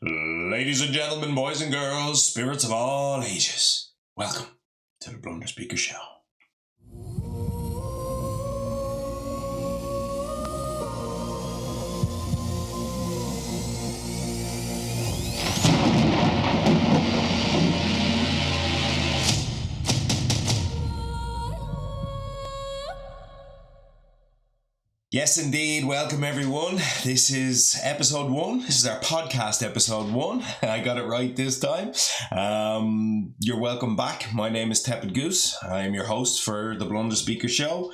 Ladies and gentlemen, boys and girls, spirits of all ages, welcome to the BlunderSpeaker Show. Yes, indeed. Welcome, everyone. This is episode 1. This is our podcast episode 1. I got it right this time. You're welcome back. My name is Tepid Goose. I am your host for the BlunderSpeaker Show.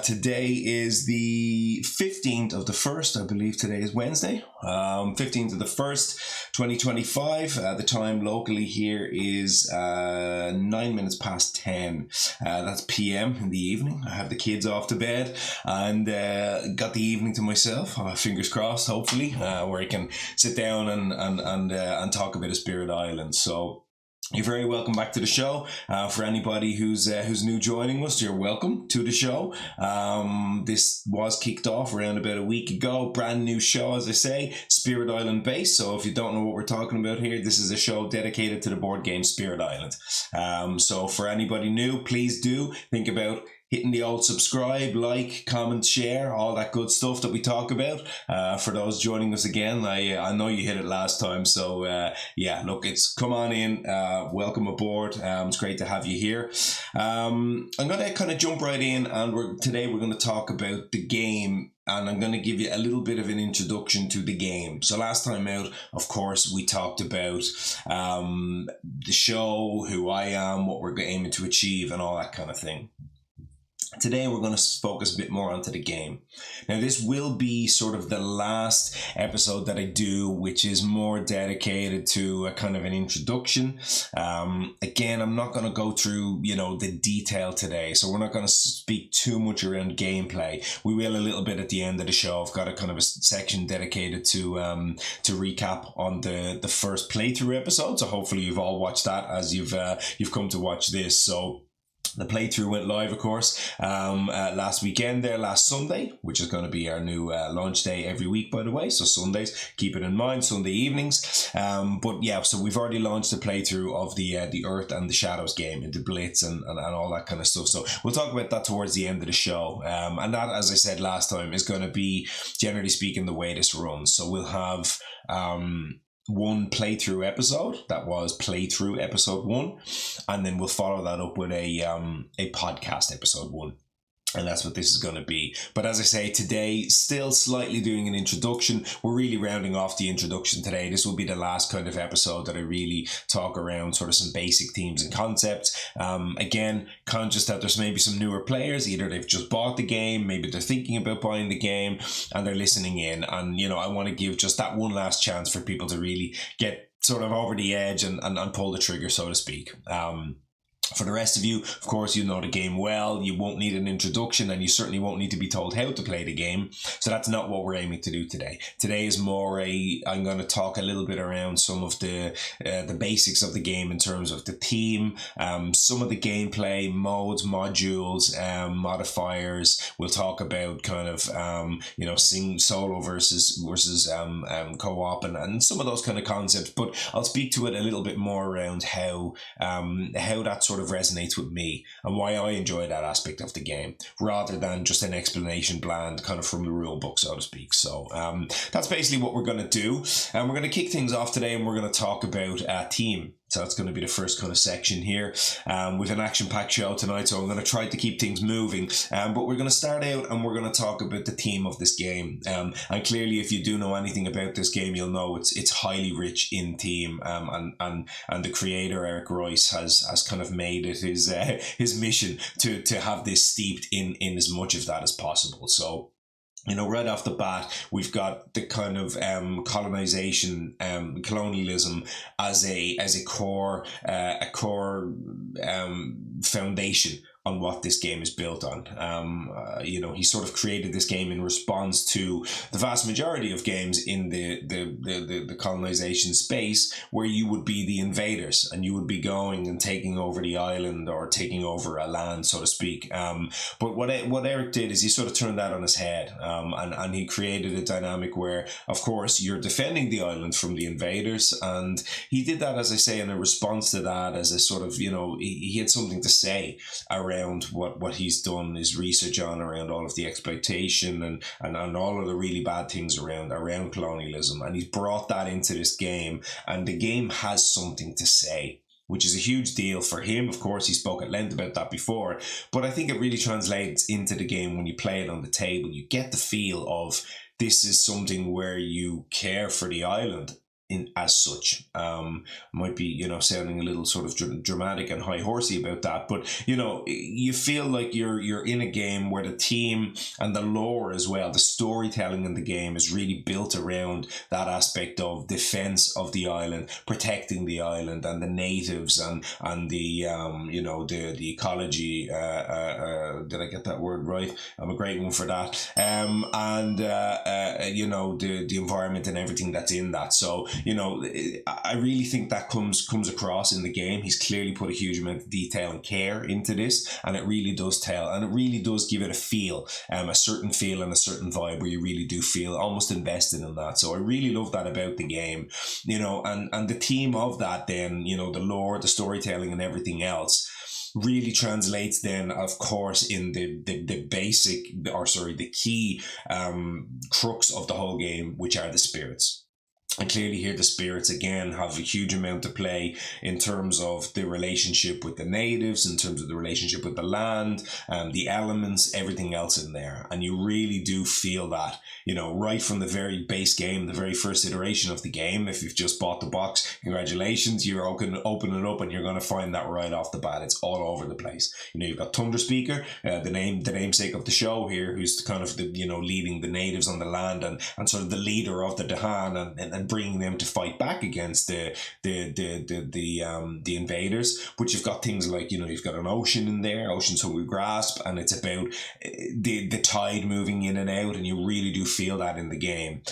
Today is the 15th of the 1st. I believe today is Wednesday. 15th of the 1st, 2025. The time locally here is 9 minutes past 10. That's PM in the evening. I have the kids off to bed and got the evening to myself. Fingers crossed, hopefully, where I can sit down and talk a bit of Spirit Island. So you're very welcome back to the show. For anybody who's new joining us, you're welcome to the show. This was kicked off around about a week ago. Brand new show, as I say, Spirit Island based. So if you don't know what we're talking about here, this is a show dedicated to the board game Spirit Island. So for anybody new, please do think about hitting the old subscribe, like, comment, share, all that good stuff that we talk about. For those joining us again, I know you hit it last time. So yeah, look, it's come on in. Welcome aboard. It's great to have you here. I'm going to kind of jump right in, and today we're going to talk about the game. And I'm going to give you a little bit of an introduction to the game. So last time out, of course, we talked about the show, who I am, what we're aiming to achieve, and all that kind of thing. Today we're going to focus a bit more onto the game. Now this will be sort of the last episode that I do, which is more dedicated to a kind of an introduction. Again, I'm not going to go through, the detail today, so we're not going to speak too much around gameplay. We will a little bit at the end of the show. I've got a kind of a section dedicated to recap on the first playthrough episode. So hopefully you've all watched that as you've come to watch this. So the playthrough went live, of course, last Sunday, which is going to be our new launch day every week, by the way. So Sundays, keep it in mind, Sunday evenings. But yeah, so we've already launched the playthrough of the Earth and the Shadows game into Blitz and all that kind of stuff. So we'll talk about that towards the end of the show. And that, as I said last time, is going to be, generally speaking, the way this runs. So we'll have one playthrough episode. That was playthrough episode 1, and then we'll follow that up with a podcast episode 1. And that's what this is going to be. But as I say, today, still slightly doing an introduction. We're really rounding off the introduction today. This will be the last kind of episode that I really talk around sort of some basic themes and concepts. Again, conscious that there's maybe some newer players. Either they've just bought the game, maybe they're thinking about buying the game, and they're listening in. And, I want to give just that one last chance for people to really get sort of over the edge and pull the trigger, so to speak. For the rest of you, of course, you know the game well. You won't need an introduction, and you certainly won't need to be told how to play the game. So that's not what we're aiming to do today. Today is more I'm going to talk a little bit around some of the basics of the game in terms of the theme, some of the gameplay, modes, modules, modifiers. We'll talk about kind of, solo versus co-op and some of those kind of concepts. But I'll speak to it a little bit more around how that sort of resonates with me and why I enjoy that aspect of the game rather than just an explanation bland kind of from the rule book, so to speak. So that's basically what we're going to do, and we're going to kick things off today, and we're going to talk about team. So that's going to be the first kind of section here with an action-packed show tonight. So I'm going to try to keep things moving. But we're going to start out and we're going to talk about the theme of this game. And clearly, if you do know anything about this game, you'll know it's highly rich in theme. And the creator, Eric Royce, has kind of made it his mission to have this steeped in as much of that as possible. So right off the bat, we've got the kind of colonization, colonialism as a core foundation on what this game is built on. He sort of created this game in response to the vast majority of games in the colonization space, where you would be the invaders and you would be going and taking over the island or taking over a land, so to speak. But what Eric did is he sort of turned that on his head, and he created a dynamic where, of course, you're defending the island from the invaders, and he did that, as I say, in a response to that, as a sort of, he had something to say around what he's done his research on, around all of the exploitation and all of the really bad things around colonialism, and he's brought that into this game, and the game has something to say, which is a huge deal for him. Of course, he spoke at length about that before, but I think it really translates into the game when you play it on the table. You get the feel of this is something where you care for the island in as such. Might be, sounding a little sort of dramatic and high horsey about that, but you feel like you're in a game where the team and the lore as well, the storytelling in the game is really built around that aspect of defense of the island, protecting the island and the natives and the the ecology. Did I get that word right? I'm a great one for that. The environment and everything that's in that. So I really think that comes across in the game. He's clearly put a huge amount of detail and care into this, and it really does tell, and it really does give it a feel, a certain feel and a certain vibe where you really do feel almost invested in that. So I really love that about the game, and the theme of that then, the lore, the storytelling and everything else really translates then, of course, in the key crux of the whole game, which are the spirits. And clearly here the spirits again have a huge amount to play in terms of the relationship with the natives, in terms of the relationship with the land, the elements, everything else in there. And you really do feel that, right from the very base game, the very first iteration of the game. If you've just bought the box, congratulations, you're open it up and you're going to find that right off the bat. It's all over the place. You've got BlunderSpeaker, the namesake of the show here, who's kind of the, leading the natives on the land and sort of the leader of the Dahan and bringing them to fight back against the invaders. But you've got things like, you've got an ocean in there, Ocean's Hungry Grasp, and it's about the tide moving in and out, and you really do feel that in the game.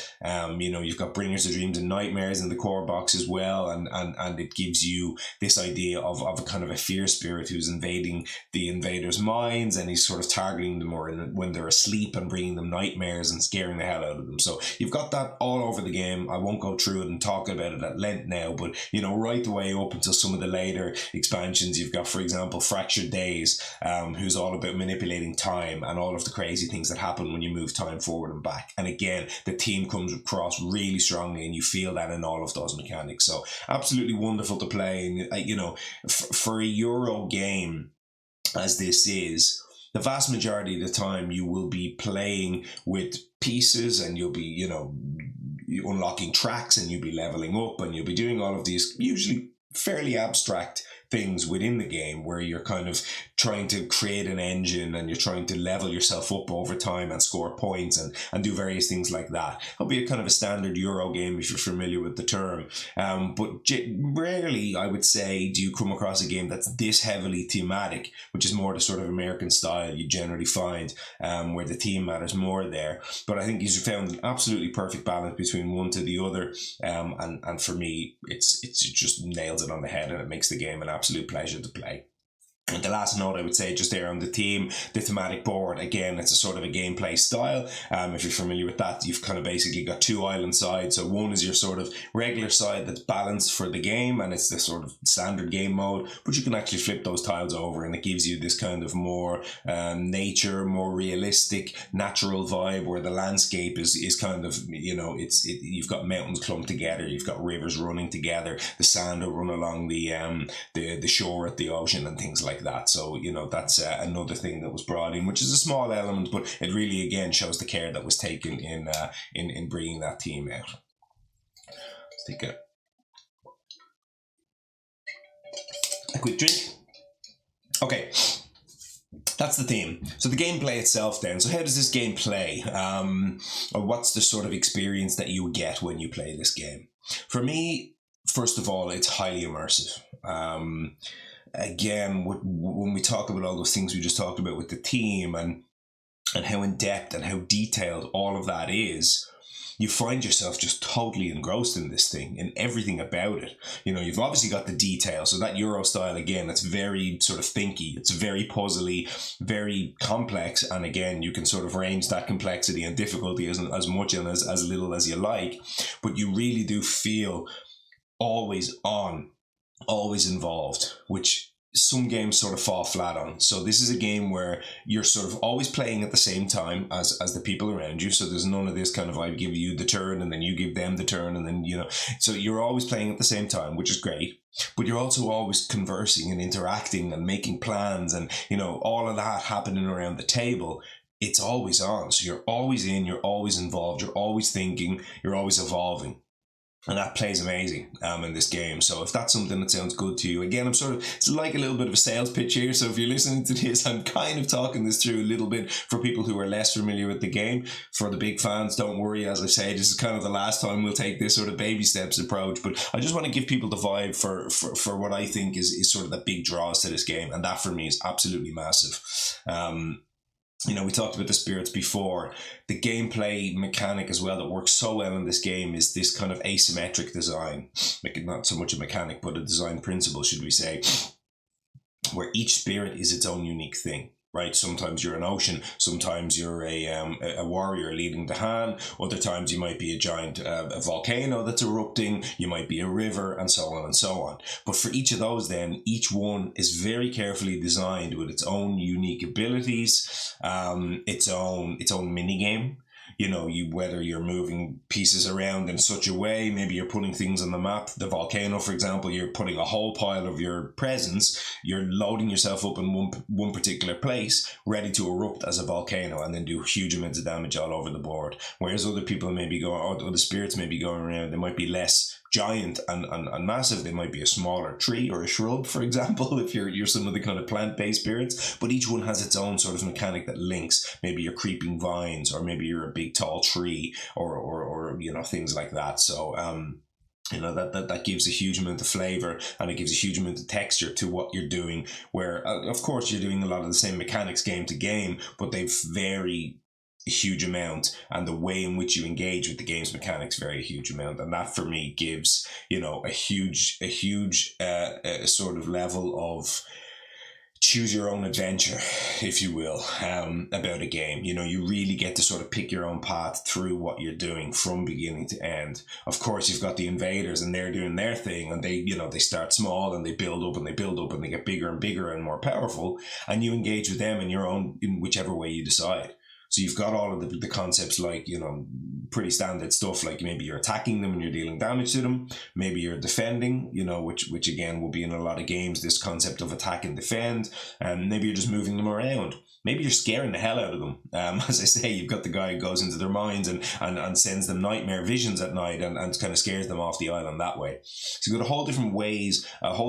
You've got Bringers of Dreams and Nightmares in the core box as well, and it gives you this idea of a kind of a fear spirit who's invading the invaders' minds, and he's sort of targeting them when they're asleep and bringing them nightmares and scaring the hell out of them. So you've got that all over the game. I won't go through it and talk about it at length now, but right the way up until some of the later expansions, you've got, for example, Fractured Days, who's all about manipulating time and all of the crazy things that happen when you move time forward and back. And again, the team comes across really strongly, and you feel that in all of those mechanics. So absolutely wonderful to play. And for a Euro game as this is, the vast majority of the time you will be playing with pieces, and you'll be unlocking tracks, and you'll be leveling up, and you'll be doing all of these usually fairly abstract things within the game, where you're kind of trying to create an engine and you're trying to level yourself up over time and score points and do various things like that. It'll be a kind of a standard Euro game if you're familiar with the term. But rarely, I would say, do you come across a game that's this heavily thematic, which is more the sort of American style you generally find, where the theme matters more there. But I think he's found an absolutely perfect balance between one to the other. And for me, it just nails it on the head, and it makes the game an absolute pleasure to play. And the last note I would say just there on the theme, the thematic board, again, it's a sort of a gameplay style. If you're familiar with that, you've kind of basically got two island sides. So one is your sort of regular side that's balanced for the game, and it's the sort of standard game mode, but you can actually flip those tiles over, and it gives you this kind of more nature, more realistic, natural vibe, where the landscape is kind of, you've got mountains clumped together, you've got rivers running together, the sand will run along the shore at the ocean and things like that. So that's another thing that was brought in, which is a small element, but it really again shows the care that was taken in bringing that team out. Let's take a quick drink. Okay, that's the theme. So the gameplay itself then. So how does this game play? Or what's the sort of experience that you get when you play this game? For me, first of all, it's highly immersive. again, when we talk about all those things we just talked about with the team and how in depth and how detailed all of that is, you find yourself just totally engrossed in this thing, in everything about it. You know, you've obviously got the detail. So that Euro style, again, it's very sort of thinky. It's very puzzly, very complex. And again, you can sort of range that complexity and difficulty as much and as little as you like. But you really do feel always on, always involved, which some games sort of fall flat on. So this is a game where you're sort of always playing at the same time as the people around you. So there's none of this kind of, I give you the turn and then you give them the turn and then, you know, so you're always playing at the same time, which is great. But you're also always conversing and interacting and making plans and, you know, all of that happening around the table. It's always on. So you're always in, you're always involved, you're always thinking, you're always evolving. And that plays amazing in this game. So if that's something that sounds good to you, again, it's like a little bit of a sales pitch here. So if you're listening to this, I'm kind of talking this through a little bit for people who are less familiar with the game. For the big fans, don't worry. As I say, this is kind of the last time we'll take this sort of baby steps approach. But I just want to give people the vibe for what I think is sort of the big draws to this game. And that for me is absolutely massive. You know, we talked about the spirits before. The gameplay mechanic as well that works so well in this game is this kind of asymmetric design. Not so much a mechanic, but a design principle, should we say, where each spirit is its own unique thing. Right, sometimes you're an ocean, sometimes you're a warrior leading the hand, other times you might be a giant a volcano that's erupting, you might be a river, and so on and so on. But for each of those then, each one is very carefully designed with its own unique abilities, its own mini game. You know, whether you're moving pieces around in such a way, maybe you're putting things on the map. The volcano, for example, you're putting a whole pile of your presence, you're loading yourself up in one particular place, ready to erupt as a volcano and then do huge amounts of damage all over the board. Whereas other people may be going, or the spirits may be going around, they might be less giant and massive. They might be a smaller tree or a shrub, for example, if you're some of the kind of plant-based spirits, but each one has its own sort of mechanic that links. Maybe you're creeping vines, or maybe you're a big tall tree, or you know, things like that. So you know, that gives a huge amount of flavor, and it gives a huge amount of texture to what you're doing, where of course you're doing a lot of the same mechanics game to game, but they vary a huge amount, and the way in which you engage with the game's mechanics vary a huge amount, and that for me gives, you know, a huge sort of level of choose your own adventure, if you will, about a game. You know, you really get to sort of pick your own path through what you're doing from beginning to end. Of course, you've got the invaders, and they're doing their thing, and they, you know, they start small and they build up and they build up and they get bigger and bigger and more powerful, and you engage with them in whichever way you decide. So you've got all of the concepts, like, you know, pretty standard stuff, like maybe you're attacking them and you're dealing damage to them. Maybe you're defending, you know, which again will be in a lot of games, this concept of attack and defend. And maybe you're just moving them around. Maybe you're scaring the hell out of them. As I say, you've got the guy who goes into their minds and sends them nightmare visions at night and kind of scares them off the island that way. So you've got a whole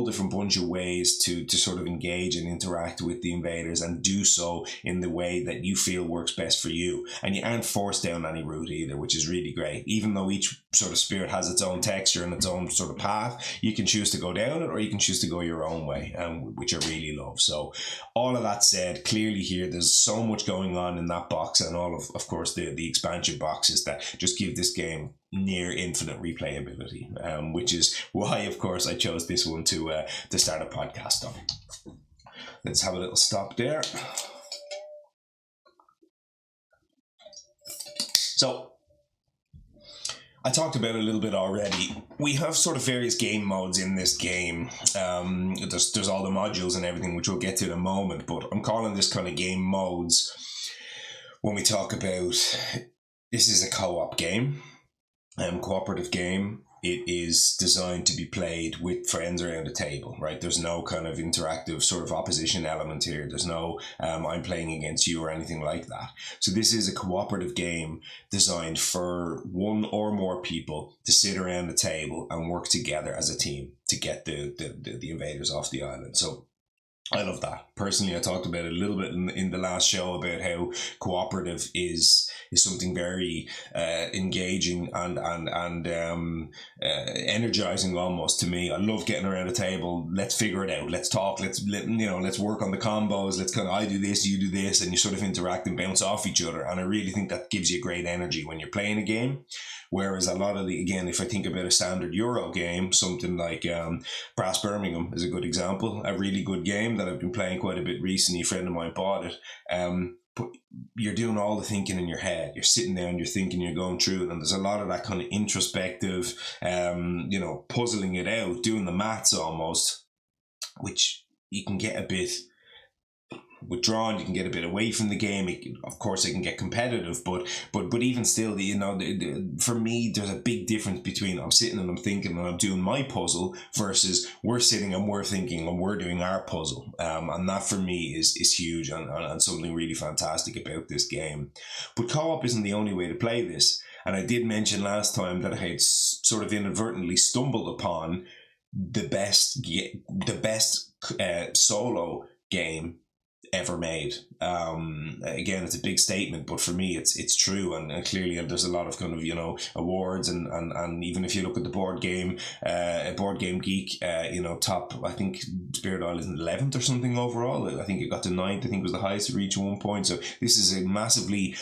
different bunch of ways to sort of engage and interact with the invaders, and do so in the way that you feel works best for you. And you aren't forced down any route either, which is really great. Even though each sort of spirit has its own texture and its own sort of path, you can choose to go down it or you can choose to go your own way, which I really love. So all of that said, clearly here there's so much going on in that box, and all of course the expansion boxes that just give this game near infinite replayability, which is why of course I chose this one to start a podcast on. Let's have a little stop there. So I talked about it a little bit already. We have sort of various game modes in this game. There's all the modules and everything, which we'll get to in a moment, but I'm calling this kind of game modes when we talk about this is a co-op game, cooperative game. It is designed to be played with friends around a table, right? There's no kind of interactive sort of opposition element here. There's no I'm playing against you or anything like that. So this is a cooperative game designed for one or more people to sit around the table and work together as a team to get the invaders off the island. So I love that. Personally, I talked about it a little bit in the last show about how cooperative is something very engaging and energizing almost to me. I love getting around a table. Let's figure it out. Let's talk. Let's work on the combos. Let's kind of, I do this, you do this, and you sort of interact and bounce off each other. And I really think that gives you great energy when you're playing a game. Whereas a lot of again, if I think about a standard Euro game, something like Brass Birmingham is a good example. A really good game that I've been playing quite a bit recently. A friend of mine bought it. But you're doing all the thinking in your head. You're sitting there and you're thinking, you're going through it, and there's a lot of that kind of introspective, puzzling it out, doing the maths almost, which you can get a bit withdrawn. You can get a bit away from the game. Of course, it can get competitive, but even still, for me, there's a big difference between I'm sitting and I'm thinking and I'm doing my puzzle versus we're sitting and we're thinking and we're doing our puzzle. And that for me is huge and something really fantastic about this game. But co-op isn't the only way to play this. And I did mention last time that I had sort of inadvertently stumbled upon the best solo game ever made. Again, it's a big statement, but for me it's true, and clearly there's a lot of kind of awards and even if you look at the board game geek top, I think Spirit Isle is 11th or something overall. I think it got to 9th. I think it was the highest to reach 1 point. So this is a massively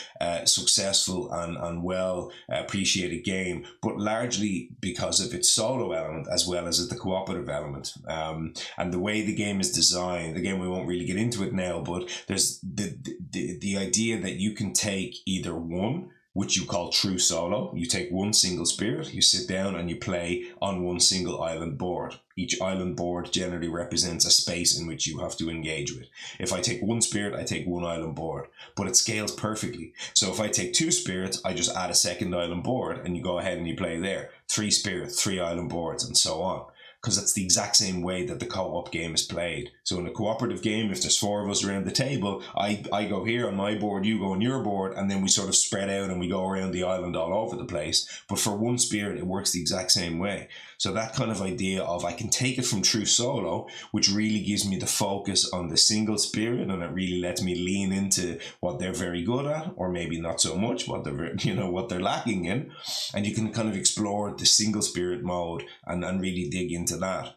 successful and well appreciated game, but largely because of its solo element as well as the cooperative element, and the way the game is designed. Again, we won't really get into it now, but there's the idea that you can take either one, which you call true solo. You take one single spirit, you sit down and you play on one single island board. Each island board generally represents a space in which you have to engage with. If I take one spirit, I take one island board, but it scales perfectly. So if I take 2 spirits, I just add a second island board and you go ahead and you play there. 3 spirits, 3 island boards, and so on. Because that's the exact same way that the co-op game is played. So in a cooperative game, if there's 4 of us around the table, I go here on my board, you go on your board, and then we sort of spread out and we go around the island all over the place. But for one spirit, it works the exact same way. So that kind of idea of I can take it from true solo, which really gives me the focus on the single spirit, and it really lets me lean into what they're very good at, or maybe not so much what they're lacking in, and you can kind of explore the single spirit mode and really dig into that.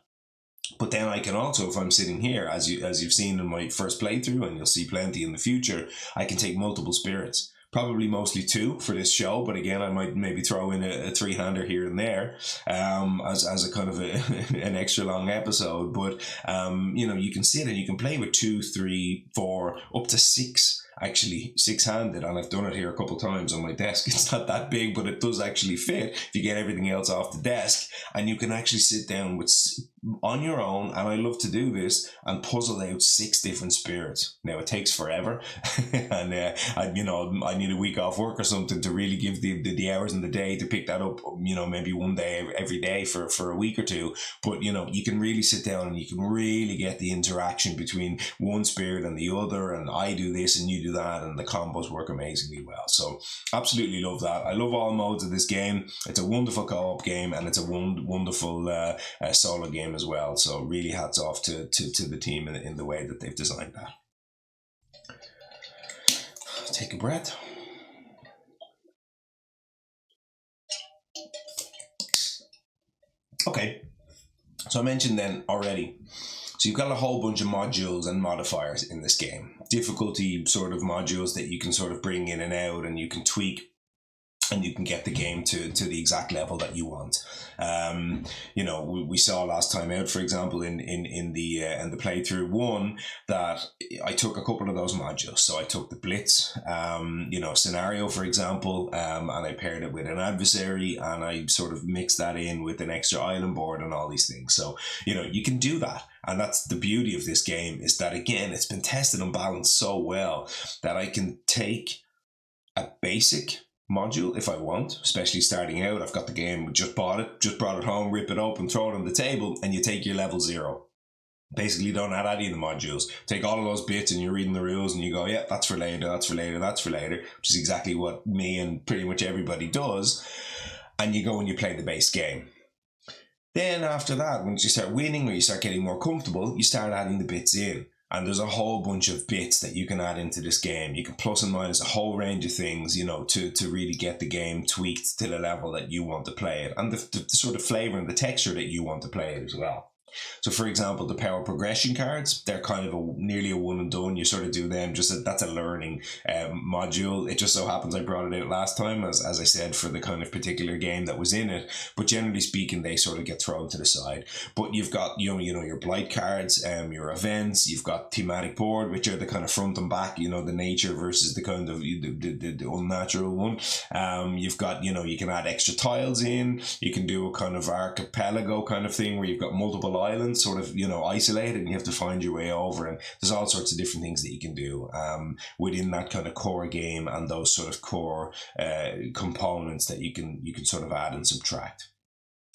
But then I can also, if I'm sitting here, as you've seen in my first playthrough, and you'll see plenty in the future, I can take multiple spirits. Probably mostly 2 for this show, but again, I might maybe throw in a 3-hander here and there, as a kind of an extra long episode. But you can sit and you can play with 2, 3, 4, up to 6. Actually 6-handed, and I've done it here a couple times on my desk. It's not that big, but it does actually fit if you get everything else off the desk, and you can actually sit down on your own, and I love to do this, and puzzle out 6 different spirits. Now it takes forever and I need a week off work or something to really give the hours in the day to pick that up, maybe one day every day for a week or 2. But you can really sit down and you can really get the interaction between one spirit and the other, and I do this and you do that, and the combos work amazingly well. So absolutely love that. I love all modes of this game. It's a wonderful co-op game, and it's a wonderful solo game as well. So really hats off to the team in the way that they've designed that. Take a breath. Okay, so I mentioned then already, so you've got a whole bunch of modules and modifiers in this game. Difficulty sort of modules that you can sort of bring in and out, and you can tweak, and you can get the game to the exact level that you want. We saw last time out, for example, in the playthrough 1, that I took a couple of those modules. So I took the Blitz, scenario, for example, and I paired it with an adversary, and I sort of mixed that in with an extra island board and all these things. So, you can do that. And that's the beauty of this game, is that, again, it's been tested and balanced so well that I can take a basic module if I want, especially starting out. I've got the game, just brought it home, rip it open, throw it on the table, and you take your level 0. Basically don't add any of the modules. Take all of those bits and you're reading the rules and you go, yeah, that's for later, that's for later, that's for later, which is exactly what me and pretty much everybody does. And you go and you play the base game. Then after that, once you start winning or you start getting more comfortable, you start adding the bits in. And there's a whole bunch of bits that you can add into this game. You can plus and minus a whole range of things, to really get the game tweaked to the level that you want to play it, and the sort of flavor and the texture that you want to play it as well. So, for example, the power progression cards, they're kind of nearly a one and done. You sort of do them, that's a learning module. It just so happens I brought it out last time, as I said, for the kind of particular game that was in it. But generally speaking, they sort of get thrown to the side. But you've got, your blight cards, your events, you've got thematic board, which are the kind of front and back, the nature versus the kind of the unnatural one. You've got, you can add extra tiles in. You can do a kind of archipelago kind of thing where you've got multiple islands sort of isolated, and you have to find your way over, and there's all sorts of different things that you can do within that kind of core game, and those sort of core components that you can sort of add and subtract.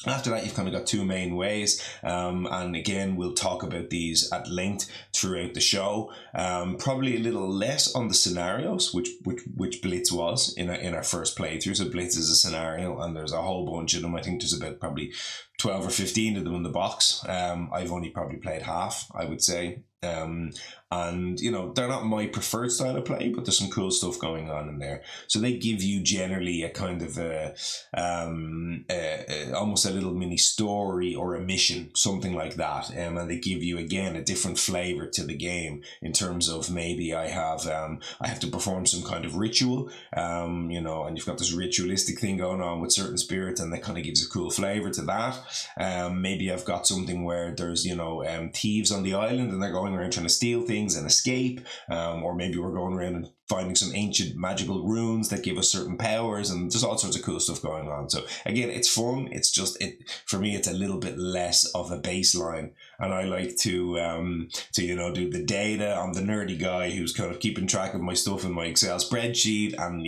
After that, you've kind of got two main ways, and again, we'll talk about these at length throughout the show. Probably a little less on the scenarios, which Blitz was in our first playthrough. So Blitz is a scenario, and there's a whole bunch of them. I think there's about probably 12 or 15 of them in the box. I've only probably played half, I would say. And they're not my preferred style of play, but there's some cool stuff going on in there. So they give you generally a kind of almost a little mini story or a mission, something like that. And they give you again a different flavor to the game in terms of maybe I have to perform some kind of ritual, and you've got this ritualistic thing going on with certain spirits, and that kind of gives a cool flavor to that. Maybe I've got something where there's thieves on the island, and they're going around trying to steal things and escape, or maybe we're going around and finding some ancient magical runes that give us certain powers, and there's all sorts of cool stuff going on. So again, it's fun. It's just for me, it's a little bit less of a baseline, and I like to do the data. I'm the nerdy guy who's kind of keeping track of my stuff in my Excel spreadsheet, and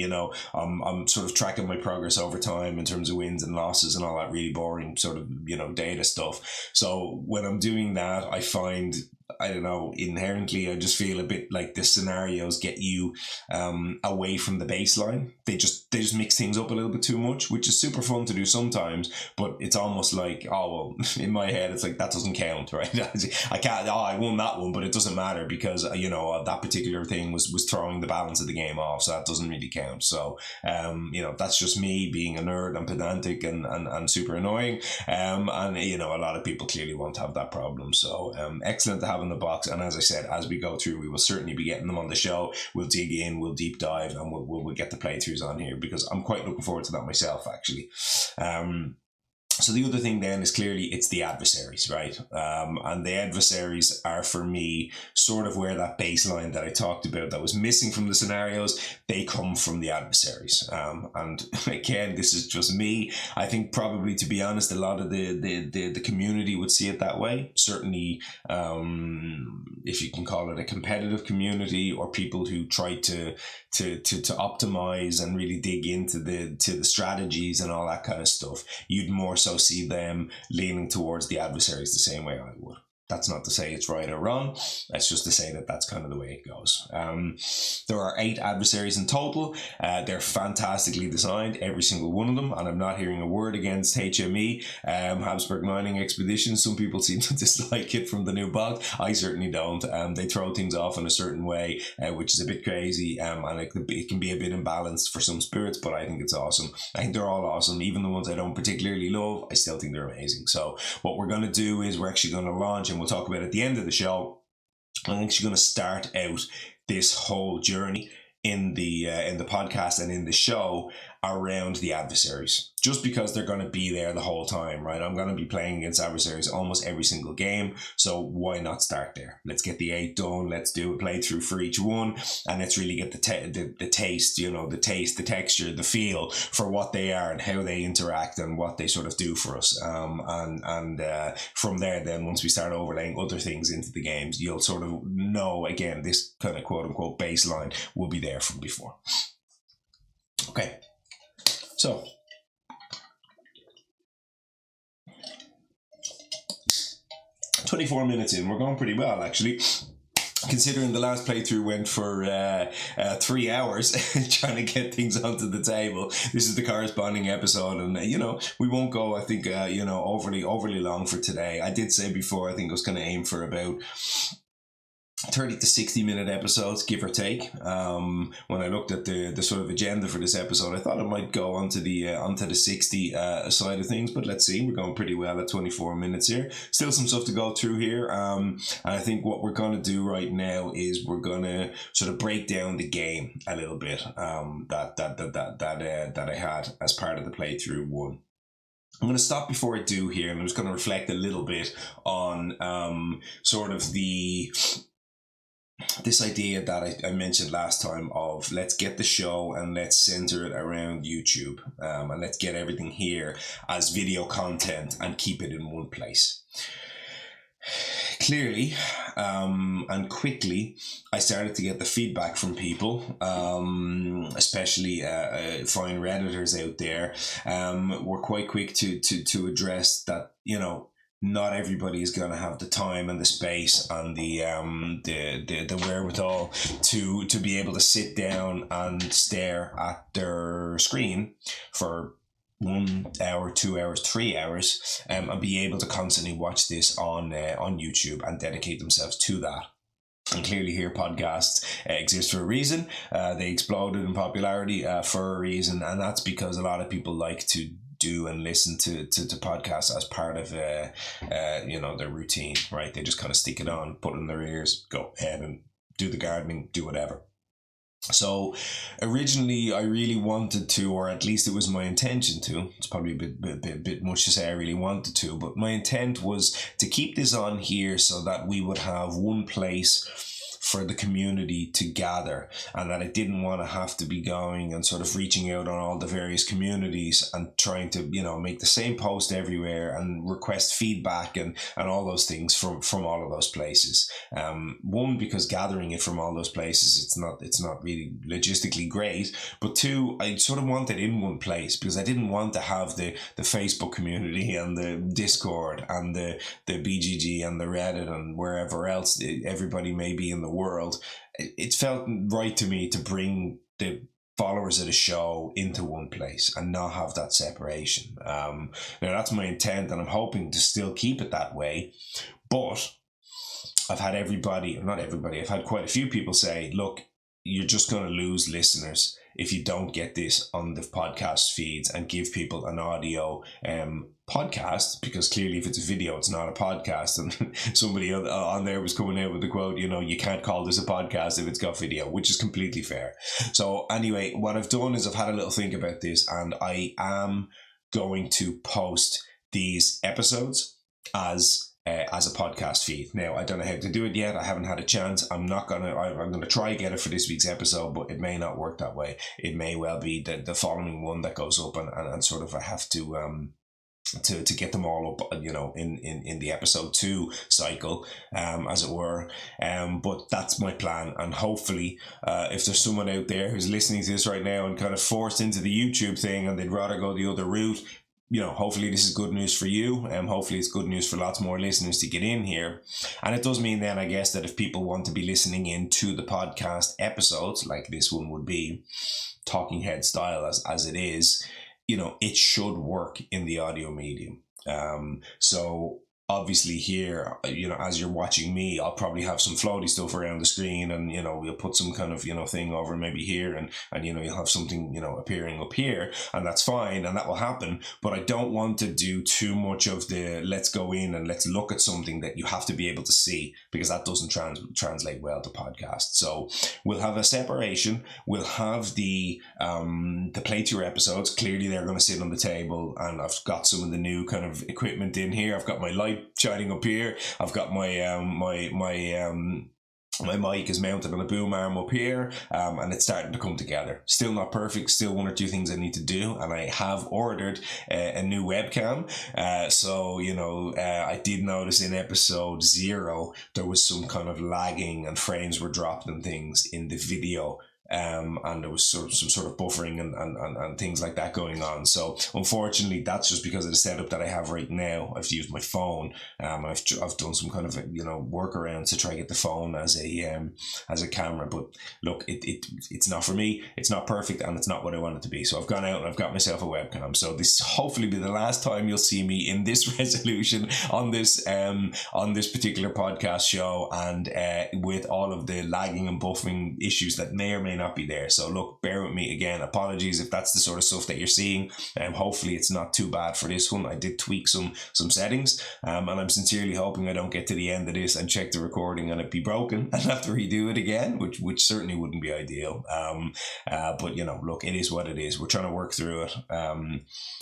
I'm sort of tracking my progress over time in terms of wins and losses and all that really boring sort of data stuff. So when I'm doing that, I find, I don't know, inherently I just feel a bit like the scenarios get you away from the baseline. They just mix things up a little bit too much, which is super fun to do sometimes, but it's almost like, oh well, in my head it's like that doesn't count, right? I can't, I won that one, but it doesn't matter because that particular thing was throwing the balance of the game off, so that doesn't really count. So that's just me being a nerd and pedantic and super annoying, and a lot of people clearly won't have that problem. So excellent to have in the box, and as I said, as we go through, we will certainly be getting them on the show. We'll dig in, we'll deep dive, and we'll get the playthroughs on here, because I'm quite looking forward to that myself, actually. So the other thing then is clearly it's the adversaries, right? And the adversaries are, for me, sort of where that baseline that I talked about that was missing from the scenarios, they come from the adversaries. And again, this is just me. I think probably, to be honest, a lot of the community would see it that way. Certainly, if you can call it a competitive community, or people who try to optimize and really dig into the strategies and all that kind of stuff, you'd more so see them leaning towards the adversaries the same way I would. That's not to say it's right or wrong. That's just to say that that's kind of the way it goes. There are 8 adversaries in total. They're fantastically designed, every single one of them. And I'm not hearing a word against HME, Habsburg Mining Expedition. Some people seem to dislike it from the new box. I certainly don't. They throw things off in a certain way, which is a bit crazy. And it can be a bit imbalanced for some spirits, but I think it's awesome. I think they're all awesome. Even the ones I don't particularly love, I still think they're amazing. So what we're going to do is we're actually going to launch, and we'll talk about it at the end of the show. I'm actually going to start out this whole journey in the podcast and in the show around the adversaries, just because they're going to be there the whole time, right? I'm going to be playing against adversaries almost every single game, so why not start there? Let's get the 8 done. Let's do a playthrough for each one, and let's really get the taste, the texture, the feel for what they are and how they interact and what they sort of do for us. And from there, then once we start overlaying other things into the games, you'll sort of know, again, this kind of quote unquote baseline will be there from before. Okay. So, 24 minutes in, we're going pretty well, actually. Considering the last playthrough went for 3 hours trying to get things onto the table, this is the corresponding episode, and we won't go, I think, overly long for today. I did say before, I think I was going to aim for about 30 to 60 minute episodes, give or take. When I looked at the sort of agenda for this episode, I thought it might go onto the 60 side of things, but let's see. We're going pretty well at 24 minutes here. Still some stuff to go through here. And I think what we're going to do right now is we're going to sort of break down the game a little bit that I had as part of the playthrough one. I'm going to stop before I do here, and I'm just going to reflect a little bit on sort of this idea that I mentioned last time of let's get the show and let's center it around YouTube, and let's get everything here as video content and keep it in one place. Clearly and quickly, I started to get the feedback from people, especially fine Redditors out there, were quite quick to address that, you know, not everybody is going to have the time and the space and the wherewithal to be able to sit down and stare at their screen for 1 hour, 2 hours, 3 hours, and be able to constantly watch this on YouTube and dedicate themselves to that. And clearly here podcasts exist for a reason. They exploded in popularity for a reason, and that's because a lot of people like to do and listen to podcasts as part of their routine, right? They just kind of stick it on, put it in their ears, go ahead and do the gardening, do whatever. So originally I really wanted to, or at least it was my intention to, it's probably a bit much to say I really wanted to, but my intent was to keep this on here so that we would have one place for the community to gather, and that I didn't want to have to be going and sort of reaching out on all the various communities and trying to, you know, make the same post everywhere and request feedback and all those things from all of those places. One, because gathering it from all those places, it's not really logistically great, but two, I sort of want it in one place because I didn't want to have the Facebook community and the Discord and the BGG and the Reddit and wherever else everybody may be in the world. It felt right to me to bring the followers of the show into one place and not have that separation. Now that's my intent, and I'm hoping to still keep it that way, but I've had I've had quite a few people say, look, you're just going to lose listeners if you don't get this on the podcast feeds and give people an audio podcast, because clearly if it's a video, it's not a podcast. And somebody on there was coming out with the quote, you know, you can't call this a podcast if it's got video, which is completely fair. So anyway, what I've done is I've had a little think about this, and I am going to post these episodes as a podcast feed. Now, I don't know how to do it yet. I haven't had a chance. I'm going to try get it for this week's episode, but it may not work that way. It may well be the following one that goes up, and sort of I have to get them all up, you know, in the episode 2 cycle, as it were. But that's my plan, and hopefully if there's someone out there who's listening to this right now and kind of forced into the YouTube thing and they'd rather go the other route, you know, hopefully this is good news for you, and hopefully it's good news for lots more listeners to get in here. And it does mean then, I guess, that if people want to be listening in to the podcast episodes, like this one would be, talking head style as it is, you know, it should work in the audio medium. So obviously here, you know, as you're watching me, I'll probably have some floaty stuff around the screen, and, you know, we'll put some kind of, you know, thing over maybe here, and you know, you'll have something, you know, appearing up here, and that's fine, and that will happen. But I don't want to do too much of the let's go in and let's look at something that you have to be able to see, because that doesn't translate well to podcast. So we'll have a separation. We'll have the playthrough episodes. Clearly they're going to sit on the table, and I've got some of the new kind of equipment in here. I've got my light shining up here. I've got my my mic is mounted on a boom arm up here, and it's starting to come together. Still not perfect, still one or two things I need to do, and I have ordered a new webcam. So, you know, I did notice in episode 0 there was some kind of lagging and frames were dropped and things in the video and there was some sort of buffering and things like that going on. So unfortunately, that's just because of the setup that I have right now. I've used my phone. I've done some kind of workarounds to try to get the phone as a camera. But look, it's not for me. It's not perfect, and it's not what I want it to be. So I've gone out and I've got myself a webcam. So this hopefully be the last time you'll see me in this resolution on this particular podcast show, and with all of the lagging and buffing issues that may or may not be there. So look, bear with me again. Apologies if that's the sort of stuff that you're seeing. Hopefully it's not too bad for this one. I did tweak some settings, and I'm sincerely hoping I don't get to the end of this and check the recording and it be broken and have to redo it again, which certainly wouldn't be ideal. But look, it is what it is. We're trying to work through it.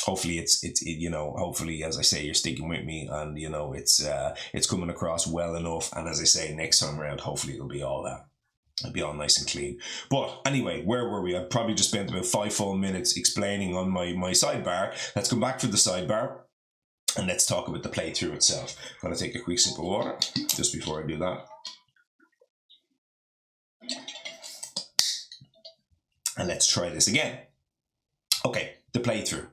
Hopefully hopefully, as I say, you're sticking with me, and it's coming across well enough. And as I say, next time around, hopefully it'll be all that. It'll be all nice and clean. But anyway, where were we? I probably just spent about 5 full minutes explaining on my sidebar. Let's come back to the sidebar and let's talk about the playthrough itself. I'm going to take a quick sip of water just before I do that. And let's try this again. Okay, the playthrough.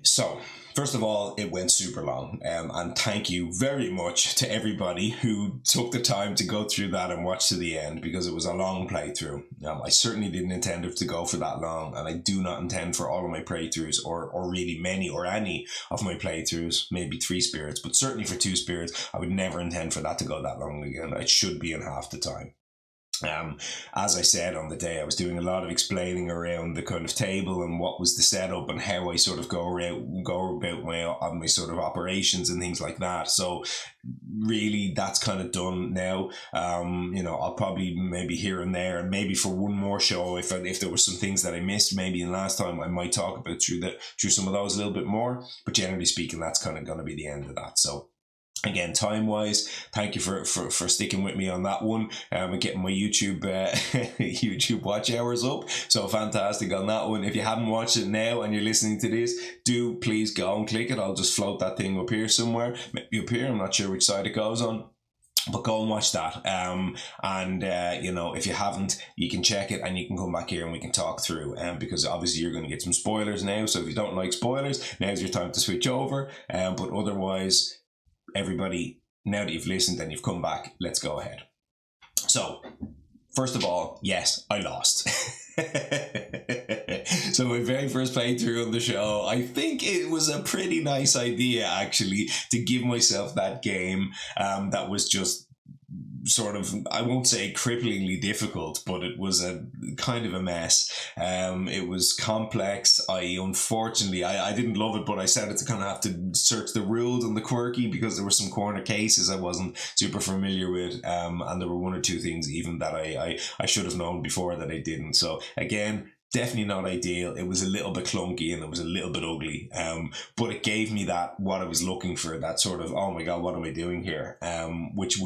So, first of all, it went super long, and thank you very much to everybody who took the time to go through that and watch to the end, because it was a long playthrough. I certainly didn't intend it to go for that long, and I do not intend for all of my playthroughs, or really many or any of my playthroughs, maybe 3 spirits, but certainly for 2 spirits, I would never intend for that to go that long again. It should be in half the time. As I said on the day, I was doing a lot of explaining around the kind of table and what was the setup and how I sort of go about my sort of operations and things like that. So really, that's kind of done now. I'll probably maybe here and there, and maybe for one more show, if there were some things that I missed maybe in last time, I might talk about through some of those a little bit more. But generally speaking, that's kind of going to be the end of that. So again, time-wise, thank you for sticking with me on that one. And getting my YouTube YouTube watch hours up. So fantastic on that one. If you haven't watched it now and you're listening to this, do please go and click it. I'll just float that thing up here somewhere. Maybe up here. I'm not sure which side it goes on. But go and watch that. If you haven't, you can check it and you can come back here and we can talk through. Because obviously you're going to get some spoilers now. So if you don't like spoilers, now's your time to switch over. But otherwise, everybody, now that you've listened and you've come back, let's go ahead. So, first of all, yes, I lost. So my very first playthrough on the show, I think it was a pretty nice idea actually to give myself that game that was just sort of, I won't say cripplingly difficult, but it was a kind of a mess. It was complex. I didn't love it, but I started to kind of have to search the rules and the quirky, because there were some corner cases I wasn't super familiar with, and there were 1 or 2 things even that I should have known before that I didn't. So again, definitely not ideal. It was a little bit clunky and it was a little bit ugly, but it gave me what I was looking for, that sort of, oh my god, what am I doing here, which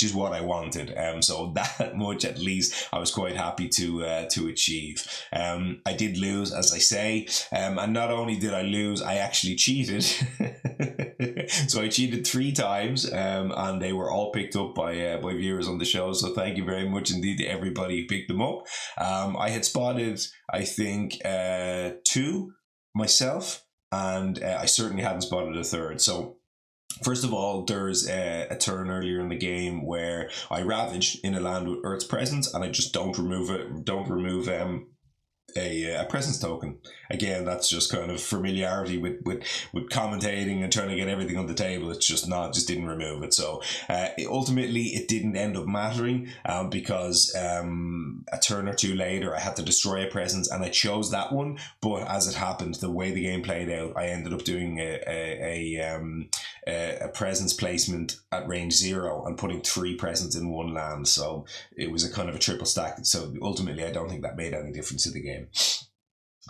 is what I wanted. So that much at least I was quite happy to achieve. I did lose, as I say, and not only did I lose, I actually cheated. So I cheated 3 times, and they were all picked up by viewers on the show, so thank you very much indeed to everybody who picked them up. I had spotted, I think, 2 myself, and I certainly hadn't spotted a 3rd. So first of all, there's a turn earlier in the game where I ravage in a land with Earth's presence, and I just don't remove a presence token. Again, that's just kind of familiarity with commentating and trying to get everything on the table. It's just didn't remove it. So ultimately it didn't end up mattering, because a turn or 2 later I had to destroy a presence, and I chose that one. But as it happened, the way the game played out, I ended up doing a presence placement at range 0 and putting 3 presents in 1 land. So it was a kind of a triple stack. So ultimately I don't think that made any difference to the game.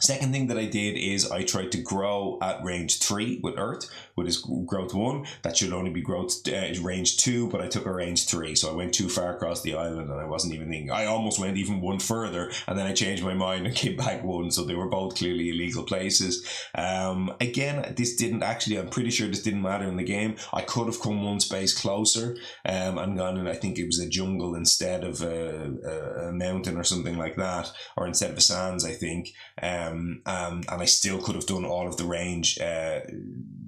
Second thing that I did is I tried to grow at range 3 with Earth, with his growth 1. That should only be growth range 2, but I took a range 3. So I went too far across the island and I wasn't even thinking. I almost went even one further and then I changed my mind and came back 1. So they were both clearly illegal places. Again, this didn't actually, I'm pretty sure this didn't matter in the game. I could have come one space closer and gone in, I think it was a jungle instead of a mountain or something like that, or instead of a sands, I think. And I still could have done all of the range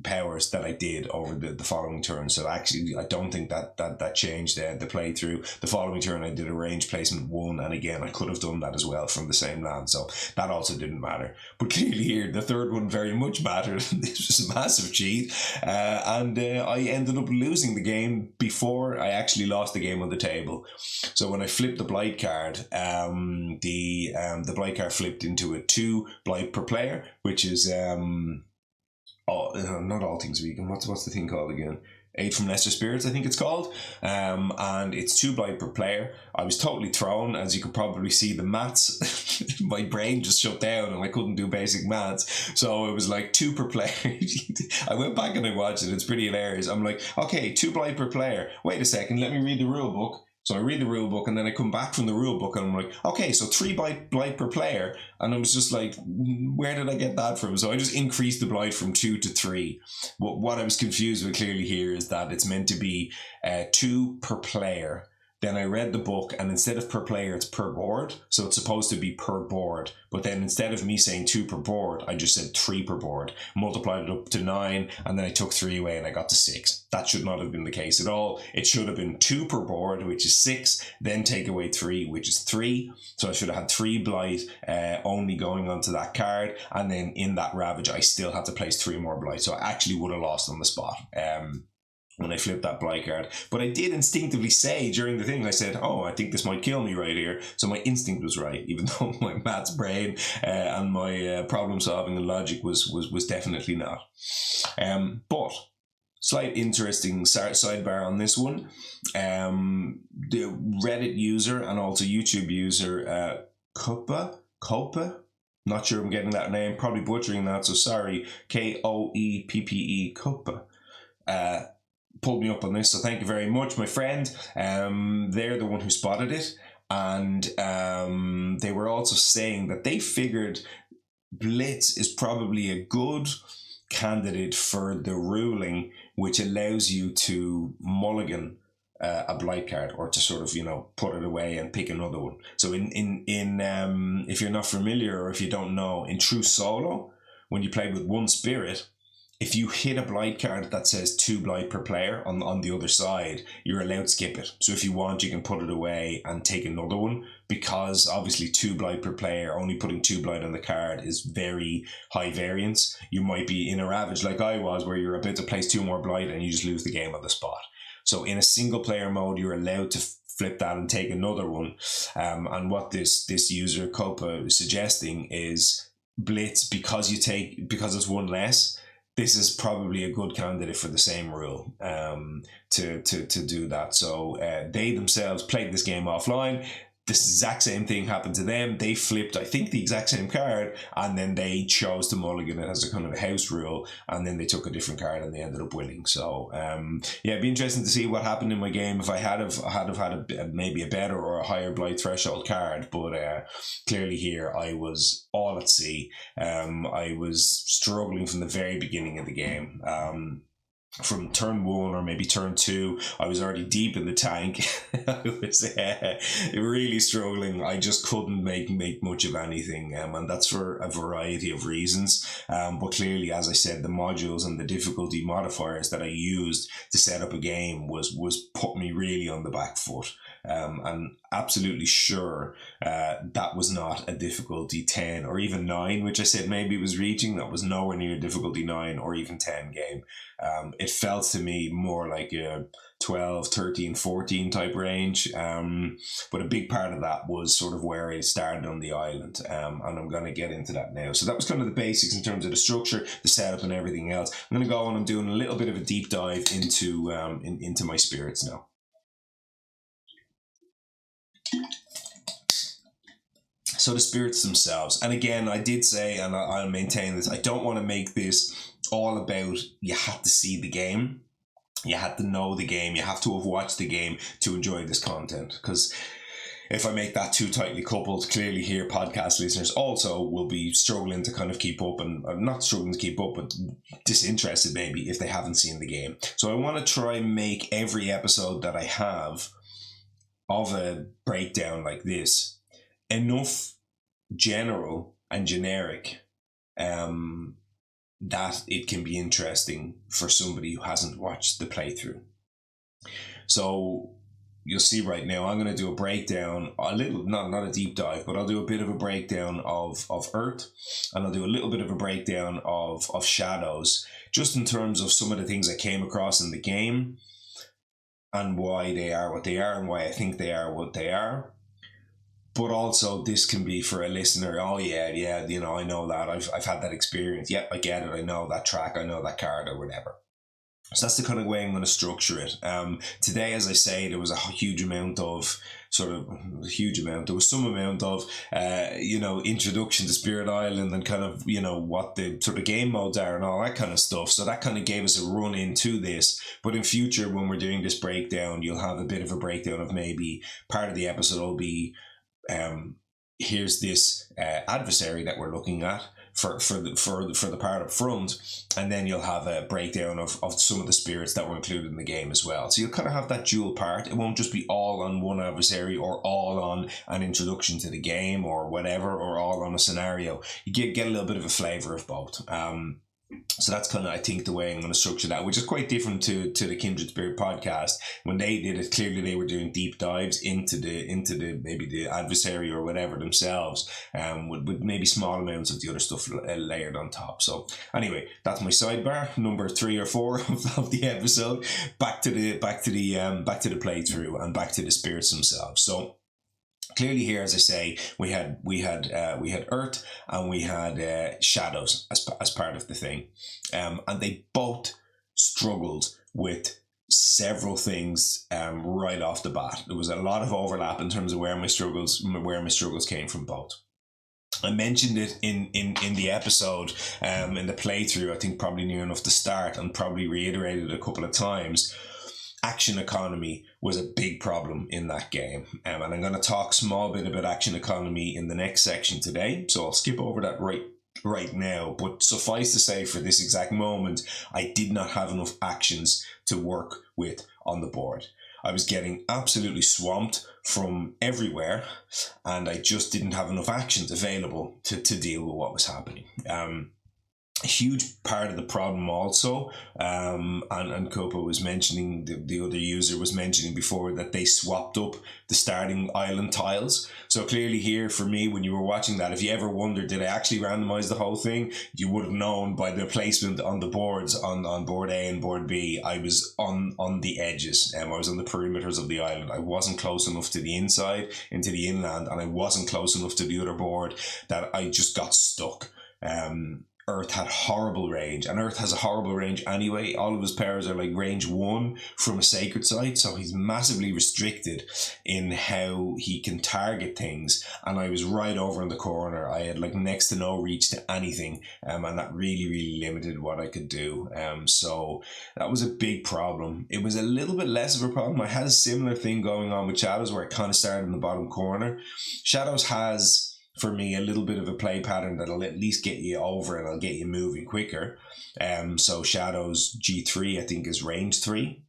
powers that I did over the following turn. So actually, I don't think that changed the playthrough. The following turn, I did a range placement 1, and again, I could have done that as well from the same land. So that also didn't matter. But clearly here, the third one very much mattered. This was a massive cheat, and I ended up losing the game before I actually lost the game on the table. So when I flipped the Blight card, the Blight card flipped into a 2 Blight per player, which is not all things vegan. What's the thing called again? Aid from Lesser Spirits, I think it's called. And it's 2 Blight per player. I was totally thrown, as you could probably see. The maths, my brain just shut down and I couldn't do basic maths. So it was like 2 per player. I went back and I watched it. It's pretty hilarious. I'm like, okay, 2 Blight per player. Wait a second, let me read the rule book. So I read the rule book and then I come back from the rule book and I'm like, okay, so 3 blight per player. And I was just like, where did I get that from? So I just increased the blight from 2 to 3. But what I was confused with clearly here is that it's meant to be 2 per player. Then I read the book and instead of per player, it's per board. So it's supposed to be per board. But then instead of me saying 2 per board, I just said 3 per board, multiplied it up to 9, and then I took 3 away and I got to 6. That should not have been the case at all. It should have been 2 per board, which is 6, then take away 3, which is 3. So I should have had 3 blight only going onto that card. And then in that ravage, I still had to place 3 more blight. So I actually would have lost on the spot. When I flipped that blight card. But I did instinctively say during the thing, I said, oh, I think this might kill me right here. So my instinct was right, even though my maths brain and my problem solving and logic was definitely not. But slight interesting sidebar on this one. The Reddit user and also YouTube user, Copa, not sure I'm getting that name, probably butchering that, so sorry, Koeppe, Copa, pulled me up on this, so thank you very much, my friend. They're the one who spotted it, and they were also saying that they figured Blitz is probably a good candidate for the ruling which allows you to mulligan a blight card, or to sort of put it away and pick another one. So in if you're not familiar, or if you don't know, in true solo, when you play with 1 spirit, if you hit a blight card that says 2 blight per player on the other side, you're allowed to skip it. So if you want, you can put it away and take another one, because obviously 2 blight per player, only putting 2 blight on the card is very high variance. You might be in a ravage like I was, where you're about to place 2 more blight and you just lose the game on the spot. So in a single player mode, you're allowed to flip that and take another one. And what this user Copa is suggesting is Blitz, because it's 1 less. This is probably a good candidate for the same rule to do that. So they themselves played this game offline. This exact same thing happened to them. They flipped, I think, the exact same card, and then they chose to mulligan it as a kind of a house rule, and then they took a different card and they ended up winning. So it'd be interesting to see what happened in my game if I had had maybe a better or a higher blight threshold card. But clearly here I was all at sea. I was struggling from the very beginning of the game. From turn 1 or maybe turn 2, I was already deep in the tank. I was really struggling. I just couldn't make much of anything, and that's for a variety of reasons. But clearly, as I said, the modules and the difficulty modifiers that I used to set up a game was put me really on the back foot. And absolutely sure that was not a difficulty 10 or even 9, which I said maybe was reaching. That was nowhere near difficulty 9 or even 10 game. It felt to me more like a 12, 13, 14 type range. But a big part of that was sort of where I started on the island. And I'm going to get into that now. So that was kind of the basics in terms of the structure, the setup and everything else. I'm going to go on and doing a little bit of a deep dive into my spirits now. So the spirits themselves, and again, I did say, and I'll maintain this, I don't want to make this all about you have to see the game, you have to know the game, you have to have watched the game to enjoy this content, because if I make that too tightly coupled, clearly here podcast listeners also will be struggling to kind of keep up, and not struggling to keep up, but disinterested maybe if they haven't seen the game. So I want to try and make every episode that I have of a breakdown like this enough general and generic that it can be interesting for somebody who hasn't watched the playthrough. So you'll see right now, I'm going to do a breakdown, a little, not a deep dive, but I'll do a bit of a breakdown of Earth, and I'll do a little bit of a breakdown of Shadows, just in terms of some of the things I came across in the game, and why they are what they are, and why I think they are what they are. But also, this can be for a listener, oh yeah, you know, I know that, I've had that experience, yep, I get it, I know that track, I know that card, or whatever. So that's the kind of way I'm going to structure it. Today, as I say, there was a huge amount of there was some amount of, introduction to Spirit Island, and kind of, what the sort of game modes are and all that kind of stuff. So that kind of gave us a run into this. But in future, when we're doing this breakdown, you'll have a bit of a breakdown of maybe part of the episode will be, here's this adversary that we're looking at for the part up front, and then you'll have a breakdown of some of the spirits that were included in the game as well. So you'll kind of have that dual part. It won't just be all on one adversary, or all on an introduction to the game, or whatever, or all on a scenario. You get a little bit of a flavour of both. So that's kind of, I think, the way I'm going to structure that, which is quite different to the Kindred Spirit podcast. When they did it, clearly they were doing deep dives into the maybe the adversary or whatever themselves, with maybe small amounts of the other stuff layered on top. So anyway, that's my sidebar, number 3 or 4 of the episode. Back to the playthrough, and back to the spirits themselves. So clearly here, as I say, we had Earth, and we had Shadows as part of the thing, and they both struggled with several things right off the bat. There was a lot of overlap in terms of where my struggles came from both. I mentioned it in the episode, in the playthrough, I think probably near enough to start, and probably reiterated a couple of times. Action economy was a big problem in that game, and I'm going to talk a small bit about action economy in the next section today, so I'll skip over that right now. But suffice to say, for this exact moment, I did not have enough actions to work with on the board. I was getting absolutely swamped from everywhere, and I just didn't have enough actions available to deal with what was happening. A huge part of the problem also, and Copa was mentioning, the other user was mentioning before, that they swapped up the starting island tiles. So clearly here, for me, when you were watching that, if you ever wondered, did I actually randomize the whole thing, you would have known by the placement on the boards, on board A and board B, I was on the edges, I was on the perimeters of the island. I wasn't close enough to the inside, into the inland, and I wasn't close enough to the other board, that I just got stuck. Earth had horrible range, and Earth has a horrible range anyway. All of his powers are like range 1 from a sacred site, so he's massively restricted in how he can target things. And I was right over in the corner. I had like next to no reach to anything, and that really limited what I could do. So that was a big problem. It was a little bit less of a problem. I had a similar thing going on with Shadows, where I kind of started in the bottom corner. Shadows has, for me, a little bit of a play pattern that'll at least get you over, and I'll get you moving quicker. So Shadows G3, I think, is range 3.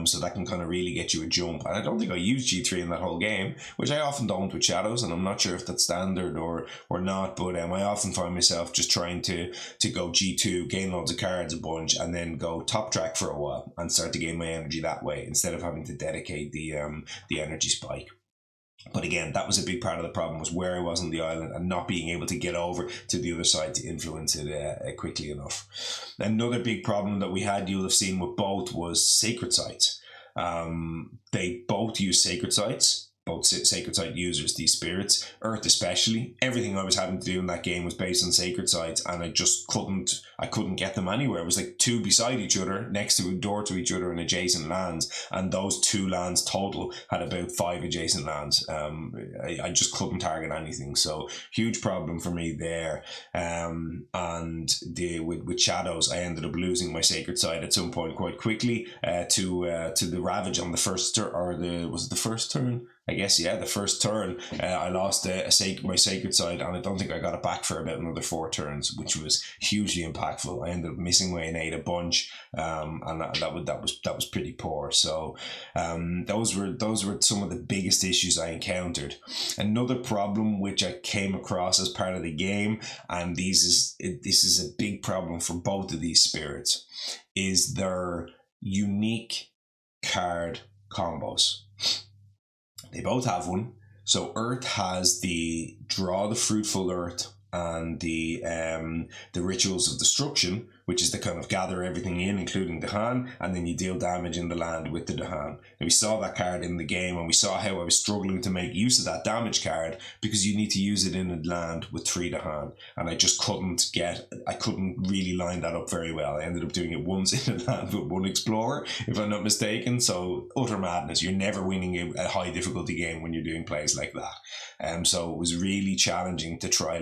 So that can kind of really get you a jump. And I don't think I used G3 in that whole game, which I often don't with Shadows, and I'm not sure if that's standard or not, but I often find myself just trying to go G2, gain loads of cards a bunch, and then go top track for a while and start to gain my energy that way, instead of having to dedicate the energy spike. But again, that was a big part of the problem, was where I was on the island and not being able to get over to the other side to influence it quickly enough. Another big problem that we had, you'll have seen with both, was sacred sites. They both use sacred sites, both sacred site users, these spirits, Earth especially. Everything I was having to do in that game was based on sacred sites, and I just couldn't get them anywhere. It was like two beside each other, next to a door to each other in adjacent lands, and those two lands total had about 5 adjacent lands. I just couldn't target anything, so huge problem for me there. And with shadows, I ended up losing my sacred site at some point quite quickly to the Ravage on the first was it the first turn? I guess, yeah, the first turn, I lost my sacred side, and I don't think I got it back for about another 4 turns, which was hugely impactful. I ended up missing my innate a bunch, and that was pretty poor. So those were some of the biggest issues I encountered. Another problem which I came across as part of the game, and this is a big problem for both of these spirits, is their unique card combos. They both have one. So Earth has the Draw the Fruitful Earth and the Rituals of Destruction, which is to kind of gather everything in, including Dahan, and then you deal damage in the land with the Dahan. And we saw that card in the game, and we saw how I was struggling to make use of that damage card because you need to use it in a land with 3 Dahan, and I just couldn't really line that up very well. I ended up doing it once in a land with 1 Explorer, if I'm not mistaken, so utter madness. You're never winning a high difficulty game when you're doing plays like that. So it was really challenging to try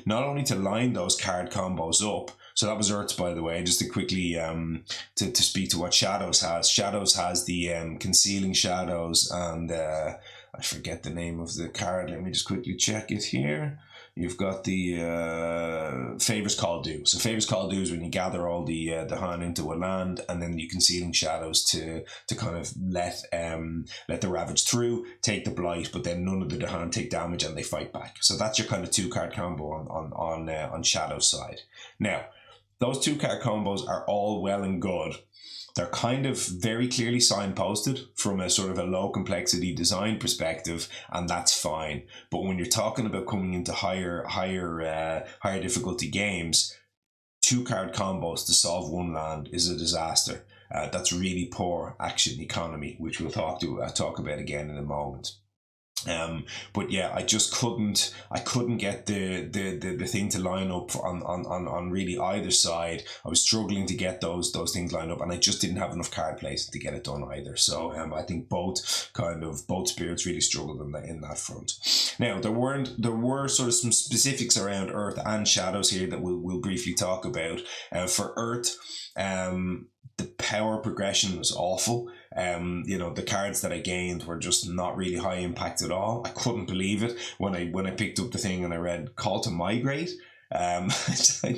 not only to line those card combos up. So that was Earth's, by the way, just to quickly to speak to what Shadows has. Shadows has the Concealing Shadows, and I forget the name of the card. Let me just quickly check it here. You've got the Favors Call Do. So Favors Call Do is when you gather all the Han into a land, and then you Concealing Shadows to kind of let the Ravage through, take the Blight, but then none of the Dahan take damage and they fight back. So that's your kind of 2-card combo on Shadow's side. Now, those 2-card combos are all well and good. They're kind of very clearly signposted from a sort of a low complexity design perspective, and that's fine. But when you're talking about coming into higher difficulty games, 2-card combos to solve one land is a disaster. That's really poor action economy, which we'll talk about again in a moment. But yeah, I couldn't get the thing to line up on really either side. I was struggling to get those things lined up, and I just didn't have enough card plays to get it done either. So I think both spirits really struggled in that front. Now there were sort of some specifics around Earth and Shadows here that we'll briefly talk about. For Earth, the power progression was awful. The cards that I gained were just not really high impact at all. I couldn't believe it when I picked up the thing and I read Call to Migrate. I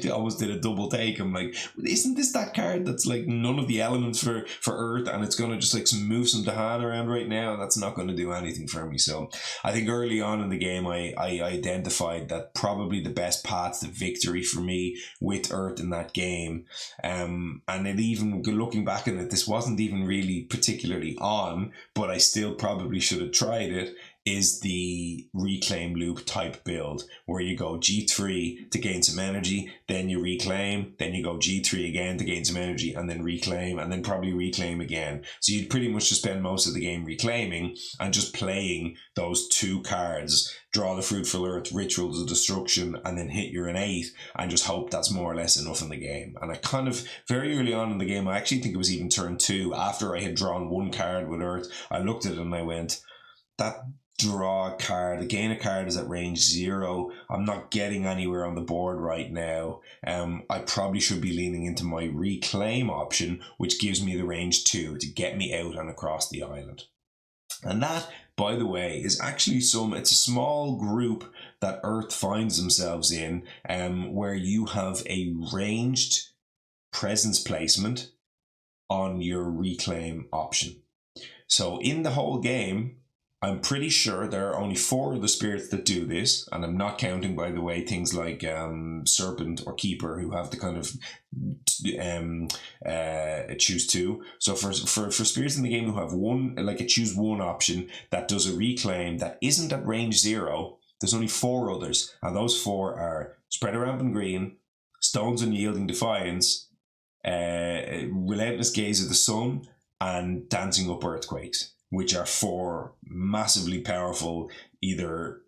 almost did a double take. I'm like, isn't this that card that's like none of the elements for Earth, and it's going to just like move some Dahan around right now, and that's not going to do anything for me. So I think early on in the game I identified that probably the best path to victory for me with Earth in that game, and it even looking back at it, this wasn't even really particularly on, but I still probably should have tried it, is the reclaim loop type build, where you go G3 to gain some energy, then you reclaim, then you go G3 again to gain some energy, and then reclaim, and then probably reclaim again. So you'd pretty much just spend most of the game reclaiming and just playing those 2 cards, Draw the Fruitful Earth, Rituals of Destruction, and then hit your innate, and just hope that's more or less enough in the game. And I kind of, very early on in the game, I actually think it was even turn 2, after I had drawn 1 card with Earth, I looked at it and I went, that draw a card, gain a card is at range 0. I'm not getting anywhere on the board right now. I probably should be leaning into my reclaim option, which gives me the range 2 to get me out and across the island. And that, by the way, is actually it's a small group that Earth finds themselves in, where you have a ranged presence placement on your reclaim option. So in the whole game, I'm pretty sure there are only 4 of the spirits that do this, and I'm not counting, by the way, things like Serpent or Keeper, who have the kind of choose 2. So for spirits in the game who have a choose 1 option that does a reclaim that isn't at range 0, there's only 4 others, and those 4 are Spread Around in Green, Stones Unyielding Defiance, Relentless Gaze of the Sun, and Dancing Up Earthquakes. which are 4 massively powerful, either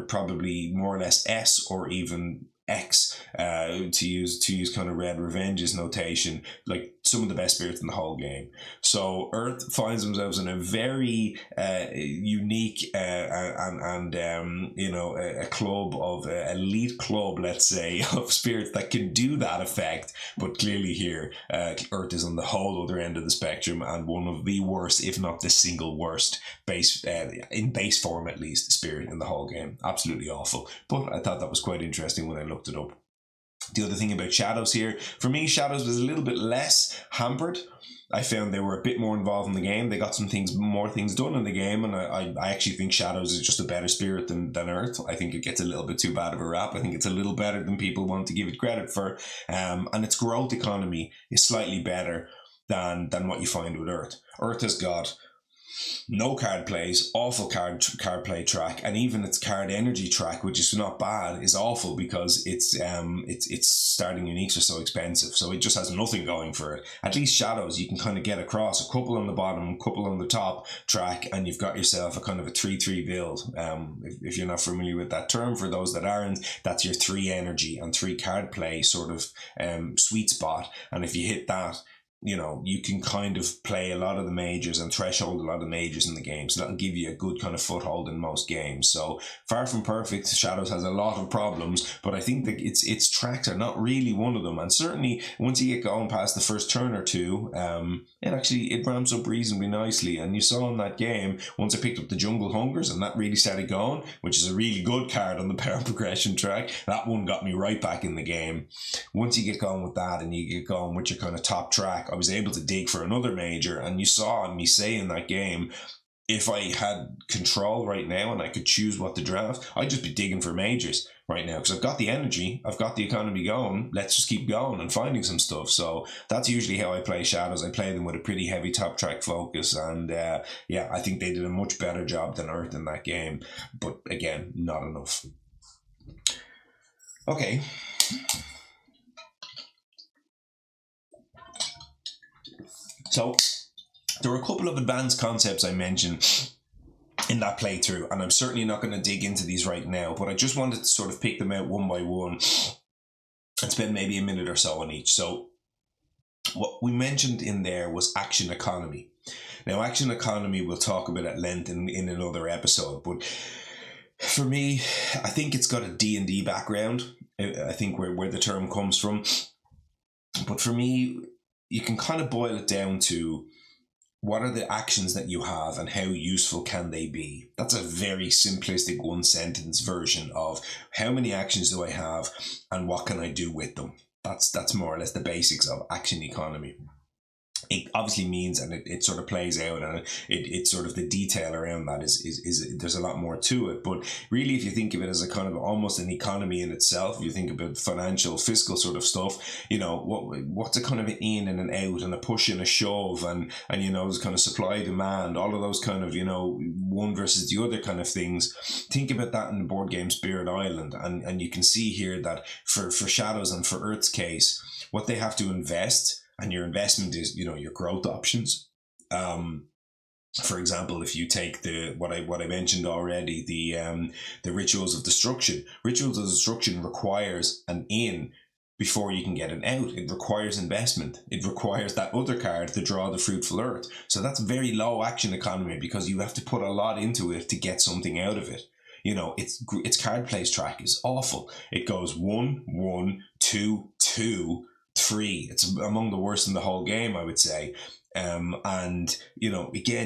probably more or less S or even X, to use kind of Red Revenge's notation, like some of the best spirits in the whole game. So Earth finds themselves in a very unique and a club of elite club, let's say, of spirits that can do that effect. But clearly here, Earth is on the whole other end of the spectrum, and one of the worst, if not the single worst, in base form at least, spirit in the whole game. Absolutely awful. But I thought that was quite interesting when I looked it up. The other thing about Shadows here, for me, Shadows was a little bit less hampered. I found they were a bit more involved in the game. They got more things done in the game, and I actually think Shadows is just a better spirit than Earth. I think it gets a little bit too bad of a rap. I think it's a little better than people want to give it credit for. And its growth economy is slightly better than what you find with Earth. Earth has got no card plays, awful card play track, and even its card energy track, which is not bad, is awful because its starting uniques are so expensive. So it just has nothing going for it. At least Shadows, you can kind of get across a couple on the bottom, a couple on the top track, and you've got yourself a kind of a 3/3 build. If you're not familiar with that term, for those that aren't, that's your 3 energy and 3 card play sort of sweet spot. And if you hit that, you can kind of play a lot of the majors and threshold a lot of the majors in the game. So that'll give you a good kind of foothold in most games. So far from perfect, Shadows has a lot of problems, but I think that its tracks are not really one of them. And certainly once you get going past the first turn or two, it ramps up reasonably nicely. And you saw in that game, once I picked up the Jungle Hungers and that really started going, which is a really good card on the power progression track, that one got me right back in the game. Once you get going with that and you get going with your kind of top track, I was able to dig for another major, and you saw me say in that game, if I had control right now and I could choose what to draft, I'd just be digging for majors right now because I've got the energy, I've got the economy going. Let's just keep going and finding some stuff. So that's usually how I play Shadows. I play them with a pretty heavy top track focus, and I think they did a much better job than Earth in that game, but again, not enough. Okay. So there were a couple of advanced concepts I mentioned in that playthrough, and I'm certainly not going to dig into these right now, but I just wanted to sort of pick them out one by one and spend maybe a minute or so on each. So what we mentioned in there was action economy. Now, action economy we'll talk about at length in another episode, but for me, I think it's got a D&D background. I think where the term comes from. But for me, you can kind of boil it down to what are the actions that you have and how useful can they be? That's a very simplistic one sentence version of how many actions do I have and what can I do with them? That's more or less the basics of action economy. It obviously means, and it sort of plays out, and it sort of the detail around that is there's a lot more to it. But really, if you think of it as a kind of almost an economy in itself, you think about fiscal sort of stuff, what's a kind of an in and an out and a push and a shove and there's kind of supply demand, all of those kind of, one versus the other kind of things. Think about that in the board game Spirit Island, and you can see here that for Shadows and for Earth's case, what they have to invest. And your investment is, your growth options. For example, if you take what I mentioned already, the Rituals of Destruction. Rituals of Destruction requires an in before you can get an out. It requires investment. It requires that other card to draw the Fruitful Earth. So that's very low action economy because you have to put a lot into it to get something out of it. Its card plays track is awful. It goes 1, 1, 2, 2. 3. It's among the worst in the whole game, I would say. Again,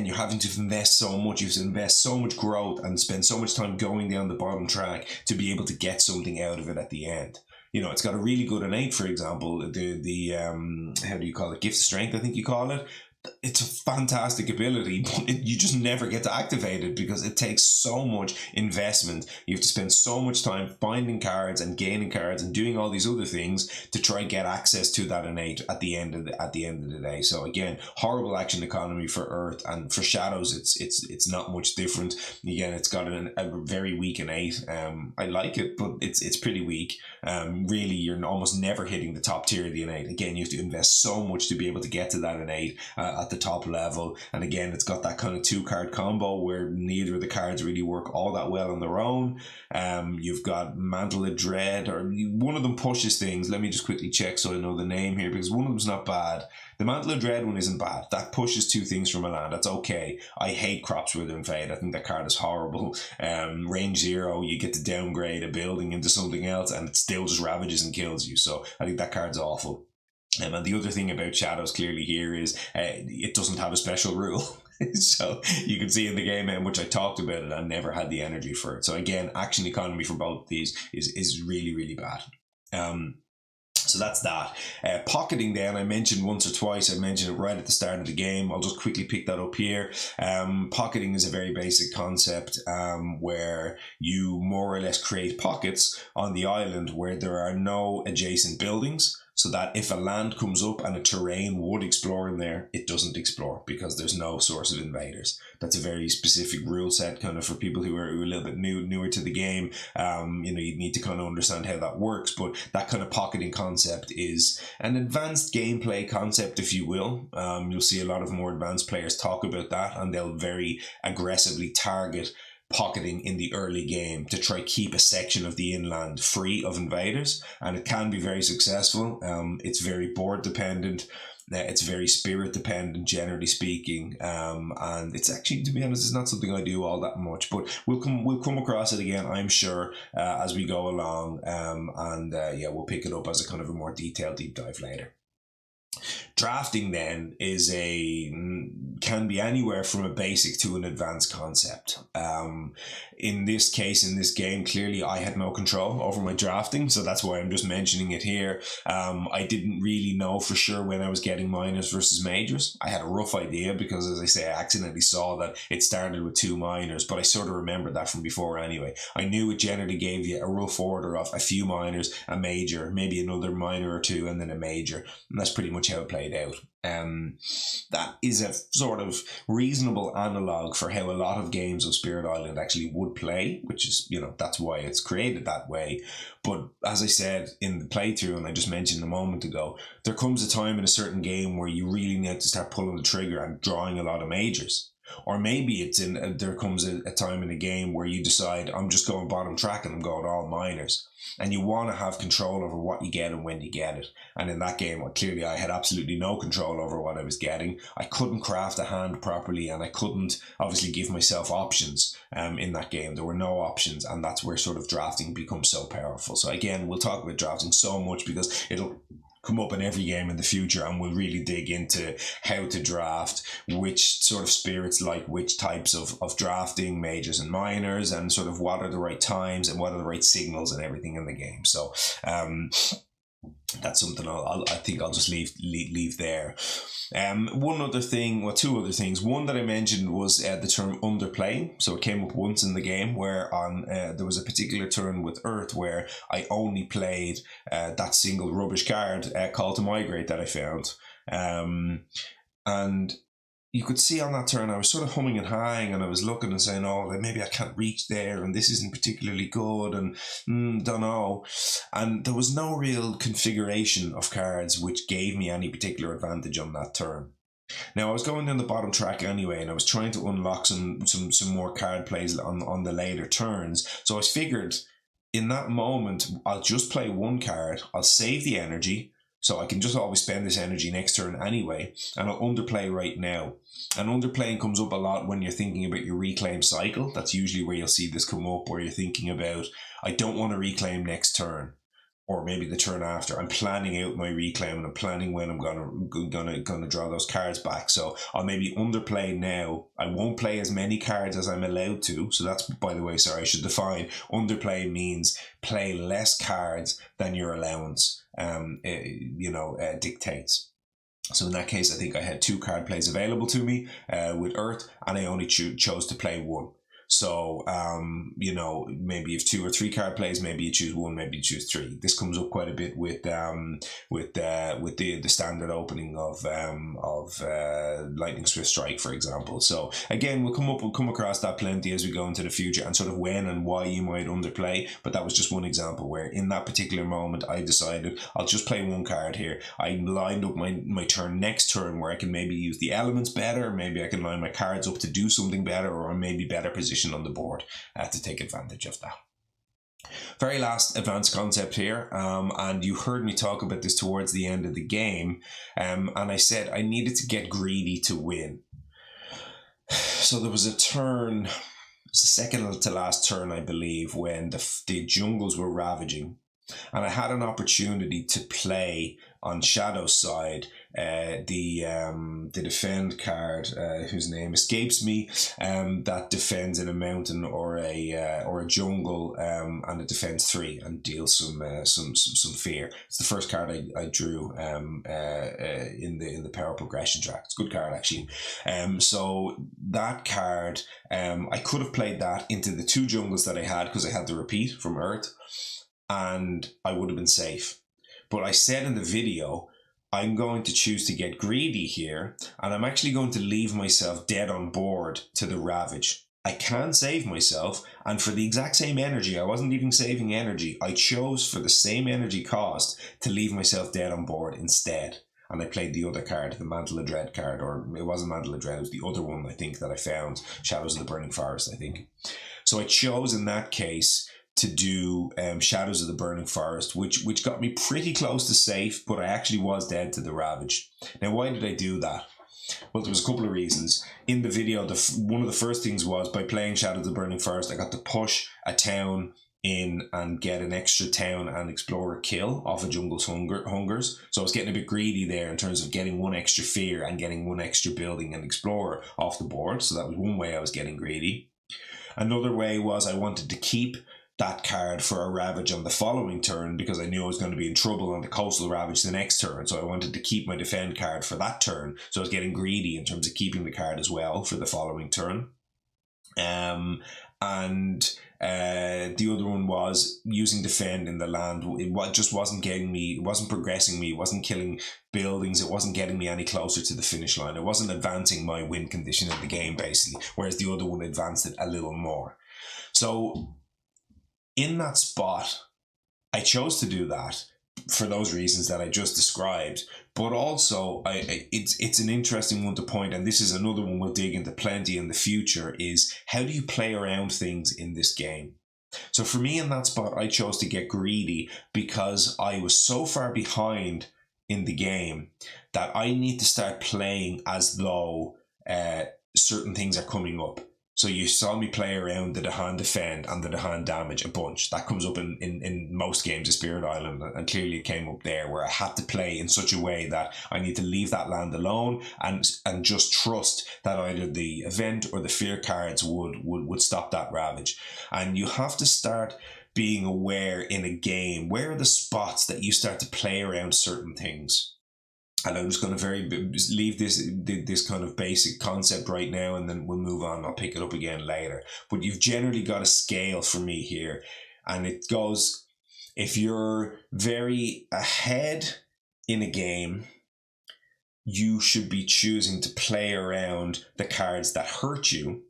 you're having to invest so much. You have to invest so much growth and spend so much time going down the bottom track to be able to get something out of it at the end. It's got a really good innate, for example, the how do you call it? Gift of Strength, I think you call it. It's a fantastic ability, but you just never get to activate it because it takes so much investment. You have to spend so much time finding cards and gaining cards and doing all these other things to try and get access to that innate at the end of the day. So again, horrible action economy for Earth, and for Shadows, it's not much different. Again, it's got a very weak innate. I like it, but it's pretty weak. Really, you're almost never hitting the top tier of the innate. Again, you have to invest so much to be able to get to that innate. I'll at the top level. And again, it's got that kind of 2-card combo where neither of the cards really work all that well on their own. You've got Mantle of Dread, or one of them pushes things. Let me just quickly check so I know the name here, because one of them's not bad. The Mantle of Dread one isn't bad. That pushes 2 things from a land. That's okay. I hate Crops Wither Invade. I think that card is horrible. Range 0, you get to downgrade a building into something else and it still just ravages and kills you. So I think that card's awful. And the other thing about Shadows clearly here is it doesn't have a special rule. So you can see in the game in which I talked about it, I never had the energy for it. So again, action economy for both of these is really, really bad. So that's that. Pocketing then, I mentioned once or twice. I mentioned it right at the start of the game. I'll just quickly pick that up here. Pocketing is a very basic concept where you more or less create pockets on the island where there are no adjacent buildings, so that if a land comes up and a terrain would explore in there, it doesn't explore because there's no source of invaders. That's a very specific rule set kind of for people who are a little bit newer to the game. You need to kind of understand how that works, but that kind of pocketing concept is an advanced gameplay concept, if you will. You'll see a lot of more advanced players talk about that, and they'll very aggressively target pocketing in the early game to try keep a section of the inland free of invaders, and it can be very successful. It's very board dependent. It's very spirit dependent, generally speaking, and it's actually, to be honest, it's not something I do all that much. But we'll come across it again, I'm sure, as we go along, and we'll pick it up as a kind of a more detailed deep dive later. Drafting then can be anywhere from a basic to an advanced concept. In this case, in this game, clearly I had no control over my drafting, so that's why I'm just mentioning it here. I didn't really know for sure when I was getting minors versus majors. I had a rough idea because, as I say, I accidentally saw that it started with 2 minors, but I sort of remembered that from before anyway. I knew it generally gave you a rough order of a few minors, a major, maybe another minor or 2, and then a major, and that's pretty much how it played out. That is a sort of reasonable analog for how a lot of games of Spirit Island actually would play, which is, that's why it's created that way. But as I said in the playthrough, and I just mentioned a moment ago, there comes a time in a certain game where you really need to start pulling the trigger and drawing a lot of majors. Or maybe there comes a time in a game where you decide, I'm just going bottom track and I'm going all minors. And you want to have control over what you get and when you get it. And in that game, clearly I had absolutely no control over what I was getting. I couldn't craft a hand properly, and I couldn't obviously give myself options in that game. There were no options, and that's where sort of drafting becomes so powerful. So again, we'll talk about drafting so much because it'll come up in every game in the future, and we'll really dig into how to draft, which sort of spirits like which types of drafting, majors and minors, and sort of what are the right times and what are the right signals and everything in the game. So that's something I think I'll just leave there. One other thing, well, 2 other things. One that I mentioned was the term underplay. So it came up once in the game where there was a particular turn with Earth where I only played that single rubbish card, Call to Migrate, that I found. And you could see on that turn, I was sort of humming and hawing, and I was looking and saying, oh, maybe I can't reach there, and this isn't particularly good, and don't know. And there was no real configuration of cards which gave me any particular advantage on that turn. Now, I was going down the bottom track anyway, and I was trying to unlock some more card plays on the later turns. So I figured, in that moment, I'll just play 1 card, I'll save the energy, so I can just always spend this energy next turn anyway, and I'll underplay right now. And underplaying comes up a lot when you're thinking about your reclaim cycle. That's usually where you'll see this come up, where you're thinking about, I don't want to reclaim next turn, or maybe the turn after. I'm planning out my reclaim, and I'm planning when I'm gonna draw those cards back. So I'll maybe underplay now. I won't play as many cards as I'm allowed to. So that's, by the way, sorry, I should define. Underplay means play less cards than your allowance dictates. So in that case, I think I had 2 card plays available to me with Earth, and I only chose to play 1. So, maybe if 2 or 3 card plays, maybe you choose 1, maybe you choose 3. This comes up quite a bit with the standard opening of Lightning Swift Strike, for example. So again, we'll come across that plenty as we go into the future, and sort of when and why you might underplay. But that was just one example where in that particular moment I decided I'll just play 1 card here. I lined up my turn next turn where I can maybe use the elements better, maybe I can line my cards up to do something better, or maybe better position on the board to take advantage of that. Very last advanced concept here, and you heard me talk about this towards the end of the game, and I said I needed to get greedy to win. So there was a turn, it's the second to last turn, I believe, when the jungles were ravaging, and I had an opportunity to play on Shadow's side the defend card, whose name escapes me, that defends in a mountain or a jungle, and it defends 3 and deals some fear. It's the first card I drew in the power progression track. It's a good card actually. So that card, I could have played that into the 2 jungles that I had because I had the repeat from Earth, and I would have been safe. But I said in the video, I'm going to choose to get greedy here, and I'm actually going to leave myself dead on board to the Ravage. I can save myself, and for the exact same energy, I wasn't even saving energy, I chose for the same energy cost to leave myself dead on board instead. And I played the other card, the Mantle of Dread card, or it wasn't Mantle of Dread, it was the other one I think that I found, Shadows of the Burning Forest, I think. So I chose in that case to do Shadows of the Burning Forest, which got me pretty close to safe, but I actually was dead to the Ravage. Now, why did I do that? Well, there was a couple of reasons. In the video, one of the first things was by playing Shadows of the Burning Forest, I got to push a town in and get an extra town and explorer kill off of Jungle's Hungers. So I was getting a bit greedy there in terms of getting 1 extra fear and getting 1 extra building and explorer off the board. So that was one way I was getting greedy. Another way was I wanted to keep that card for a Ravage on the following turn because I knew I was going to be in trouble on the Coastal Ravage the next turn, so I wanted to keep my defend card for that turn, so I was getting greedy in terms of keeping the card as well for the following turn. The other one was using defend in the land. It just wasn't getting me, it wasn't progressing me, it wasn't killing buildings, it wasn't getting me any closer to the finish line, it wasn't advancing my win condition in the game basically, whereas the other one advanced it a little more. So in that spot, I chose to do that for those reasons that I just described, but also it's an interesting one to point, and this is another one we'll dig into plenty in the future, is how do you play around things in this game? So for me in that spot, I chose to get greedy because I was so far behind in the game that I need to start playing as though certain things are coming up. So you saw me play around the Dahan defend and the Dahan damage a bunch. That comes up in most games of Spirit Island, and clearly it came up there where I had to play in such a way that I need to leave that land alone and just trust that either the event or the fear cards would stop that Ravage. And you have to start being aware in a game, where are the spots that you start to play around certain things. And I'm just going to leave this kind of basic concept right now, and then we'll move on. I'll pick it up again later. But you've generally got a scale for me here, and it goes, if you're very ahead in a game, you should be choosing to play around the cards that hurt you.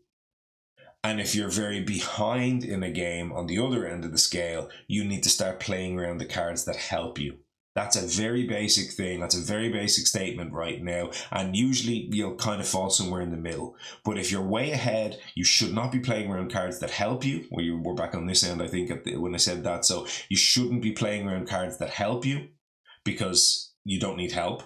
And if you're very behind in a game on the other end of the scale, you need to start playing around the cards that help you. That's a very basic thing. That's a very basic statement right now. And usually you'll kind of fall somewhere in the middle. But if you're way ahead, you should not be playing around cards that help you. Well, you were back on this end, I think, when I said that. So you shouldn't be playing around cards that help you because you don't need help.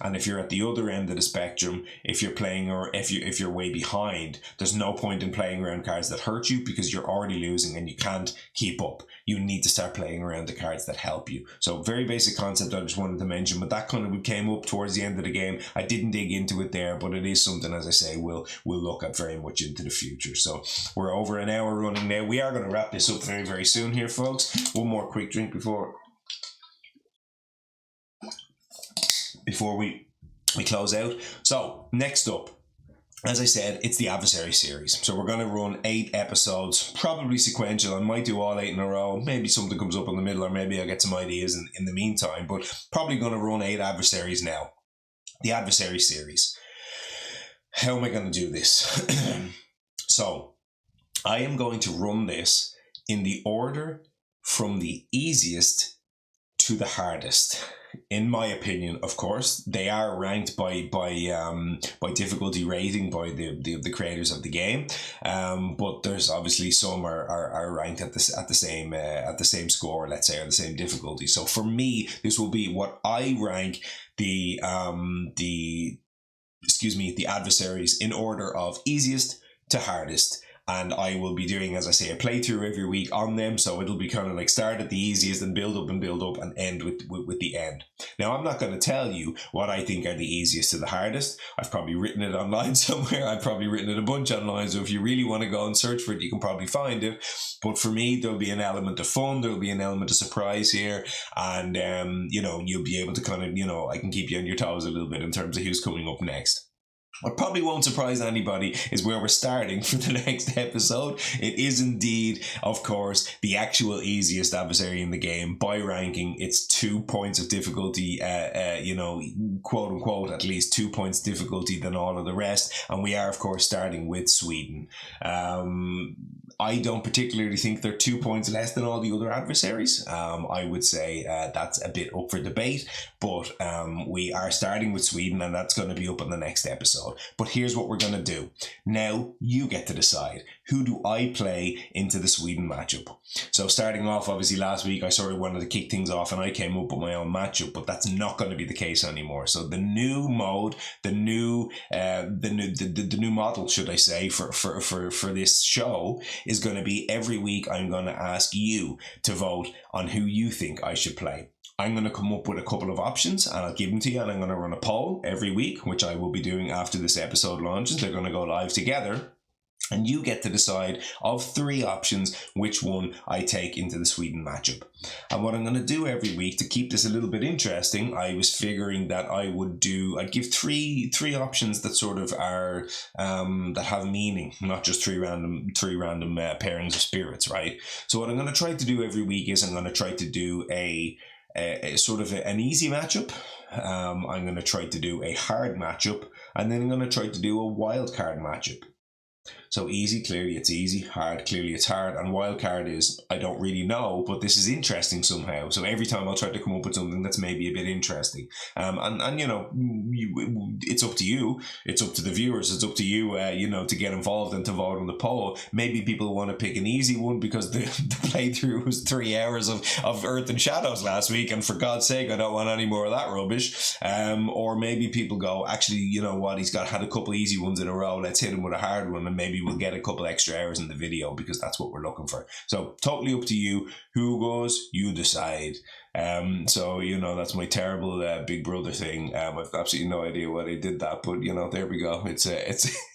And if you're at the other end of the spectrum, if you're playing, or if you're way behind, there's no point in playing around cards that hurt you because you're already losing and you can't keep up. You need to start playing around the cards that help you. So very basic concept I just wanted to mention, but that kind of came up towards the end of the game. I didn't dig into it there, but it is something, as I say, we'll look at very much into the future. So we're over an hour running now. We are going to wrap this up very, very soon here, folks. One more quick drink before we close out. So next up, as I said, it's the adversary series. So we're going to run 8 episodes, probably sequential. I might do all 8 in a row. Maybe something comes up in the middle, or maybe I'll get some ideas in the meantime. But probably going to run 8 adversaries now. The adversary series. How am I going to do this? So I am going to run this in the order from the easiest to the hardest. In my opinion, of course, they are ranked by difficulty rating by the creators of the game. But there's obviously some are ranked at the same score, let's say, or the same difficulty. So for me, this will be what I rank the adversaries in order of easiest to hardest. And I will be doing, as I say, a playthrough every week on them. So it'll be kind of like start at the easiest and build up and end with the end. Now, I'm not going to tell you what I think are the easiest to the hardest. I've probably written it online somewhere. I've probably written it a bunch online. So if you really want to go and search for it, you can probably find it. But for me, there'll be an element of fun. There'll be an element of surprise here. And, you'll be able to kind of, I can keep you on your toes a little bit in terms of who's coming up next. What probably won't surprise anybody is where we're starting for the next episode. It is indeed, of course, the actual easiest adversary in the game by ranking. It's 2 points of difficulty, quote unquote, at least 2 points difficulty than all of the rest. And we are, of course, starting with Sweden. I don't particularly think they're 2 points less than all the other adversaries. I would say that's a bit up for debate, but we are starting with Sweden, and that's going to be up in the next episode. But here's what we're going to do. Now you get to decide, who do I play into the Sweden matchup? So starting off, obviously last week I sort of wanted to kick things off and I came up with my own matchup, but that's not going to be the case anymore. So the new mode, the new model, should I say, for this show is going to be every week I'm going to ask you to vote on who you think I should play. I'm going to come up with a couple of options and I'll give them to you, and I'm going to run a poll every week, which I will be doing after this episode launches. They're going to go live together. And you get to decide of 3 options which one I take into the Sweden matchup. And what I'm going to do every week to keep this a little bit interesting, I was figuring that I'd give three options that sort of are that have meaning, not just three random pairings of spirits, right? So what I'm going to try to do every week is I'm going to try to do a sort of an easy matchup. I'm going to try to do a hard matchup, and then I'm going to try to do a wild card matchup. So easy, clearly it's easy. Hard, clearly it's hard. And wildcard is, I don't really know, but this is interesting somehow. So every time I'll try to come up with something that's maybe a bit interesting. It's up to you. It's up to the viewers. It's up to you, to get involved and to vote on the poll. Maybe people want to pick an easy one because the playthrough was 3 hours of Earth and Shadows last week. And for God's sake, I don't want any more of that rubbish. Or maybe people go, actually, you know what? He's had a couple easy ones in a row. Let's hit him with a hard one, and maybe we'll get a couple extra hours in the video because that's what we're looking for. So totally up to you. Who goes, you decide. That's my terrible Big Brother thing. I've absolutely no idea why they did that, but there we go. It's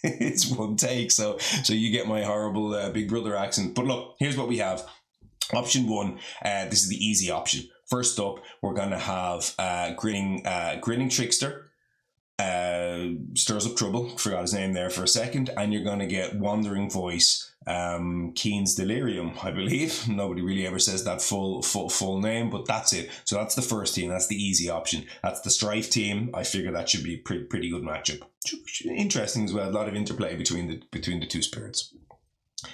it's one take. So you get my horrible Big Brother accent. But look, here's what we have. Option 1. This is the easy option. First up, we're gonna have grinning trickster. Stirs up trouble, forgot his name there for a second, and you're going to get wandering voice, Keen's delirium, I believe. Nobody really ever says that full name, but that's it. So that's the first team. That's the easy option. That's the Strife team. I figure that should be a pretty good matchup. Interesting as well. A lot of interplay between the two spirits.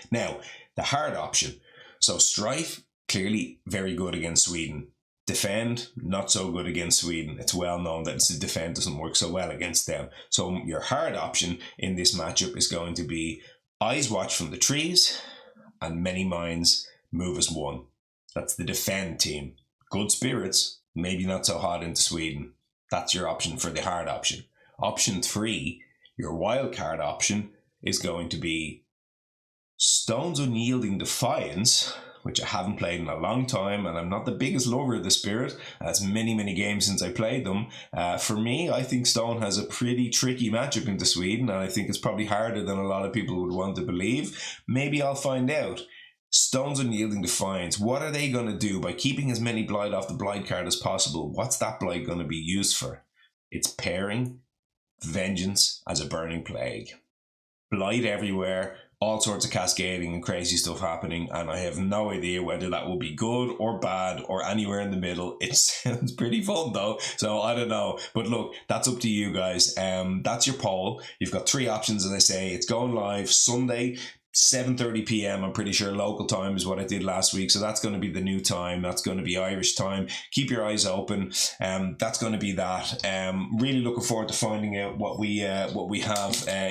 Now the hard option. So Strife, clearly very good against Sweden. Defend, not so good against Sweden. It's well known that the defend doesn't work so well against them. So your hard option in this matchup is going to be Eyes Watch from the Trees and Many Minds move as one. That's the defend team. Good spirits, maybe not so hot into Sweden. That's your option for the hard option. Option 3, your wild card option, is going to be Stone's Unyielding Defiance, which I haven't played in a long time, and I'm not the biggest lover of the spirit. It's many games since I played them. For me, I think Stone has a pretty tricky matchup into Sweden, and I think it's probably harder than a lot of people would want to believe. Maybe I'll find out. Stone's Unyielding Defiance. What are they going to do by keeping as many blight off the blight card as possible? What's that blight going to be used for? It's pairing Vengeance as a Burning Plague. blight everywhere, all sorts of cascading and crazy stuff happening, and I have no idea whether that will be good or bad or anywhere in the middle. It sounds pretty fun though, so I don't know. But look, that's up to you guys. That's your poll. You've got three options, as I say. It's going live Sunday, 7:30 p.m. I'm pretty sure local time is what I did last week, so that's going to be the new time. That's going to be Irish time. Keep your eyes open. That's going to be that. Really looking forward to finding out what we have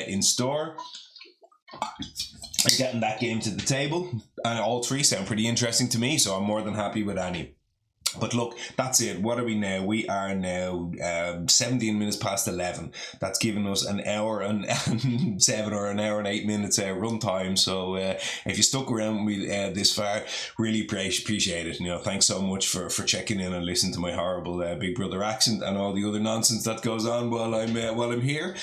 in store and getting that game to the table. And all three sound pretty interesting to me, so I'm more than happy with any. But look, that's it. What are we now? We are now 17 minutes past 11. That's given us an hour and 7 or an hour and 8 minutes run time. So if you stuck around with me this far, really appreciate it. Thanks so much for checking in and listening to my horrible Big Brother accent and all the other nonsense that goes on while I'm here.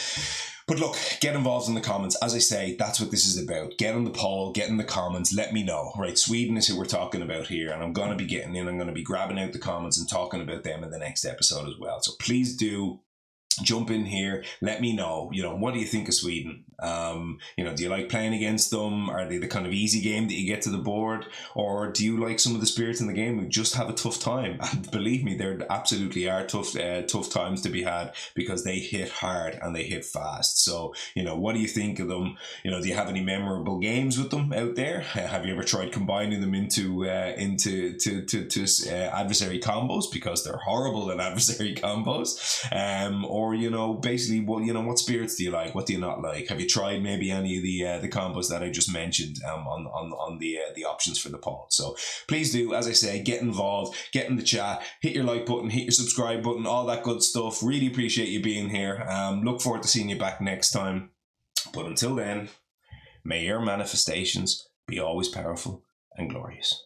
But look, get involved in the comments. As I say, that's what this is about. Get on the poll, get in the comments, let me know. Right, Sweden is who we're talking about here, and I'm going to be getting in, I'm going to be grabbing out the comments and talking about them in the next episode as well. So please do jump in here, let me know, what do you think of Sweden? Do you like playing against them? Are they the kind of easy game that you get to the board? Or do you like some of the spirits in the game who just have a tough time? And believe me, there absolutely are tough times to be had, because they hit hard and they hit fast. So, what do you think of them? Do you have any memorable games with them out there? Have you ever tried combining them into adversary combos? Because they're horrible in adversary combos. Or basically, what spirits do you like? What do you not like? Have you tried maybe any of the combos that I just mentioned on the options for the poll? So please do, as I say, get involved, get in the chat, hit your like button, hit your subscribe button, all that good stuff. Really appreciate you being here. Look forward to seeing you back next time. But until then, may your manifestations be always powerful and glorious.